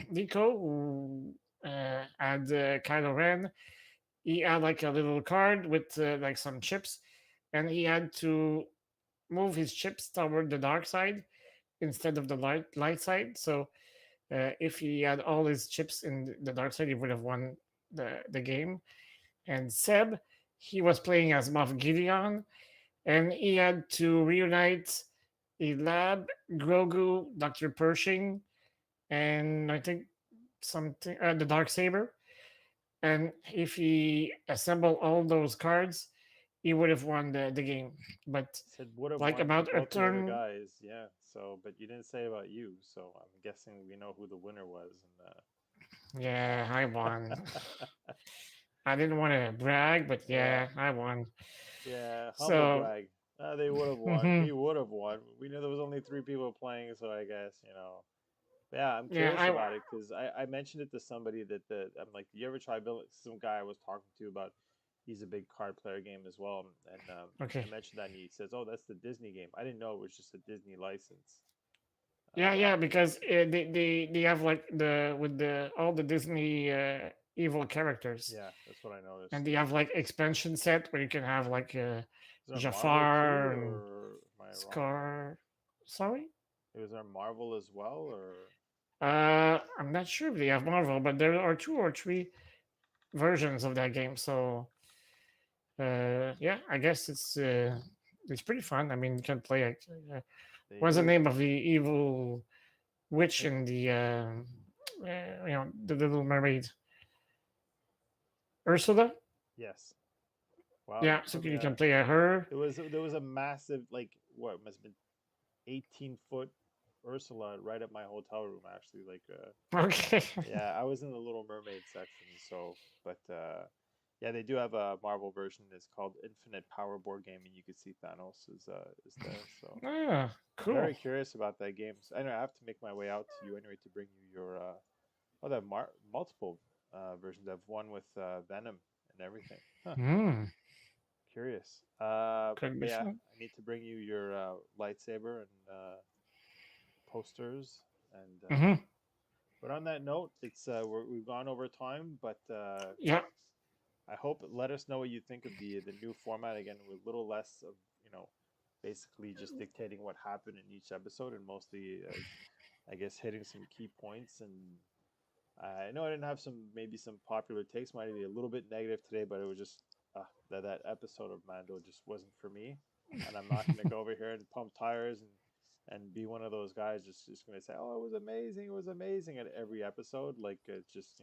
Nico, who had Kylo Ren, he had like a little card with like some chips, and he had to move his chips toward the dark side instead of the light side. So if he had all his chips in the dark side, he would have won the game. And Seb, he was playing as Moff Gideon, and he had to reunite Elab, Grogu, Dr. Pershing, and I think something the dark saber. And if he assembled all those cards, he would have won the game. But Said would have like won for about a both the other turn, guys, yeah. So, but you didn't say about you, so I'm guessing we know who the winner was. yeah, I won. And I didn't want to brag, but yeah, yeah, I won. yeah, humble So, brag. They would have won. mhm, He would have won. We knew there was only 3 people playing, so I guess Yeah, I'm yeah, curious about it because I mentioned it to somebody I'm like, do you ever try building? Some guy I was talking to about, he's a big card player game as well, and I okay. mentioned that and he says, oh, that's the Disney game. I didn't know it was just a Disney license. Yeah, Uh, yeah, because they have like the with the all the Disney evil characters, yeah, that's what I and noticed. they have like expansion set where you can have like Is there Marvel too, Jafar and or am I wrong? Scar. Sorry, Was there Marvel as well, or I'm not sure if they have Marvel, but there are 2 or 3 versions of that game. So yeah, I guess it's pretty fun. I mean, you can play it. they What's the do? name of the evil witch It, in the the Little Mermaid? Ursula. yes. Wow, you Yeah, so put me. you can play her. There was a massive like what must have been 18-foot Ursula right at my hotel room actually. Like Okay. yeah, I was in the Little Mermaid section, so but yeah, they do have a Marvel version. It's called Infinite Power board game, and you can see Thanos is there. So Ah, cool. very curious about that game. So, anyway, I have to make my way out to you anyway to bring you your oh, they have multiple versions. They have one with Venom and everything. Huh. Hmm. Curious. Could But be yeah, fun. I need to bring you your lightsaber and posters. And Hmm. but on that note, we've gone over time. But Yeah. I hope let us know what you think of the new format again, with a little less of basically just dictating what happened in each episode, and mostly I guess hitting some key points. And I know I didn't have maybe some popular takes, might be a little bit negative today, but it was just that episode of Mando just wasn't for me. And I'm not going to go over here and pump tires and and be one of those guys just going to say, "Oh, it was amazing" at every episode. Like it's just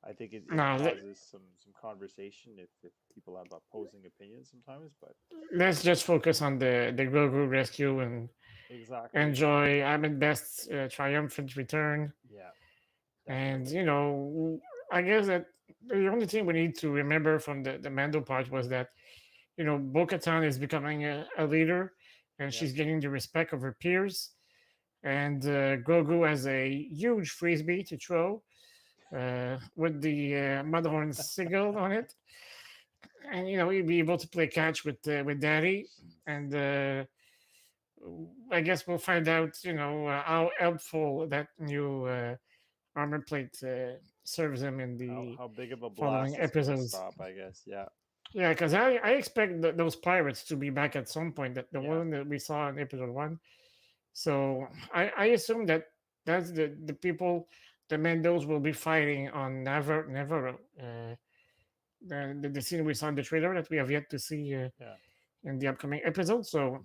I think it No, causes some conversation if people have opposing opinions sometimes. But let's just focus on the Grogu rescue and exactly, enjoy Ahmed Best's triumphant return. yeah, And definitely, I guess that the only thing we need to remember from the Mando part was that Bo-Katan is becoming a leader, and yep. she's getting the respect of her peers. And Grogu has a huge frisbee to throw with the Mudhorn sigil on it, and he'll be able to play catch with Daddy. And I guess we'll find out, how helpful that new armor plate serves him in the How big of a following blast it's going to episodes. stop? I guess, yeah, Yeah, because I expect those pirates to be back at some point. That the yeah, one that we saw in episode one. So I assume that that's the people the Mendos will be fighting on Navarro. The scene we saw in the trailer that we have yet to see yeah. in the upcoming episode. So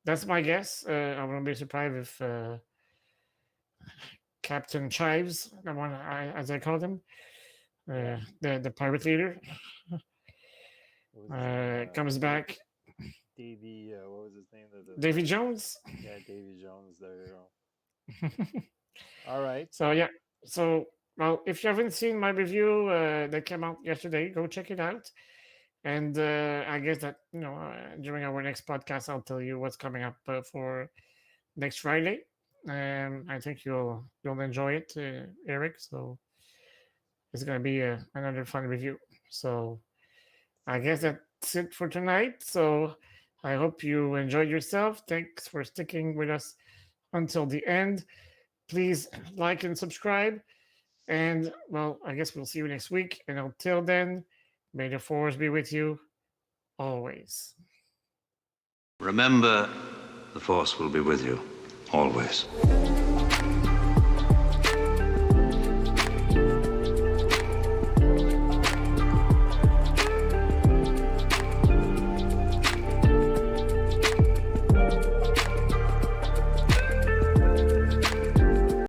that's my guess. I won't be surprised if Captain Chives, the one as I call him, Yeah. the pirate leader, What was his name? comes back. Davy. What was his name? Davy Jones. Yeah, Davy Jones. There you go. All right. So yeah, so well, if you haven't seen my review that came out yesterday, go check it out. And I guess that during our next podcast, I'll tell you what's coming up for next Friday. I think you'll enjoy it, Eric. So it's gonna be another fun review. So I Sounds guess good. that's it for tonight. So I hope you enjoyed yourself. Thanks for sticking with us until the end. Please like and subscribe. And well, I guess we'll see you next week. And until then, may the force be with you always. Remember, the Force will be with you always.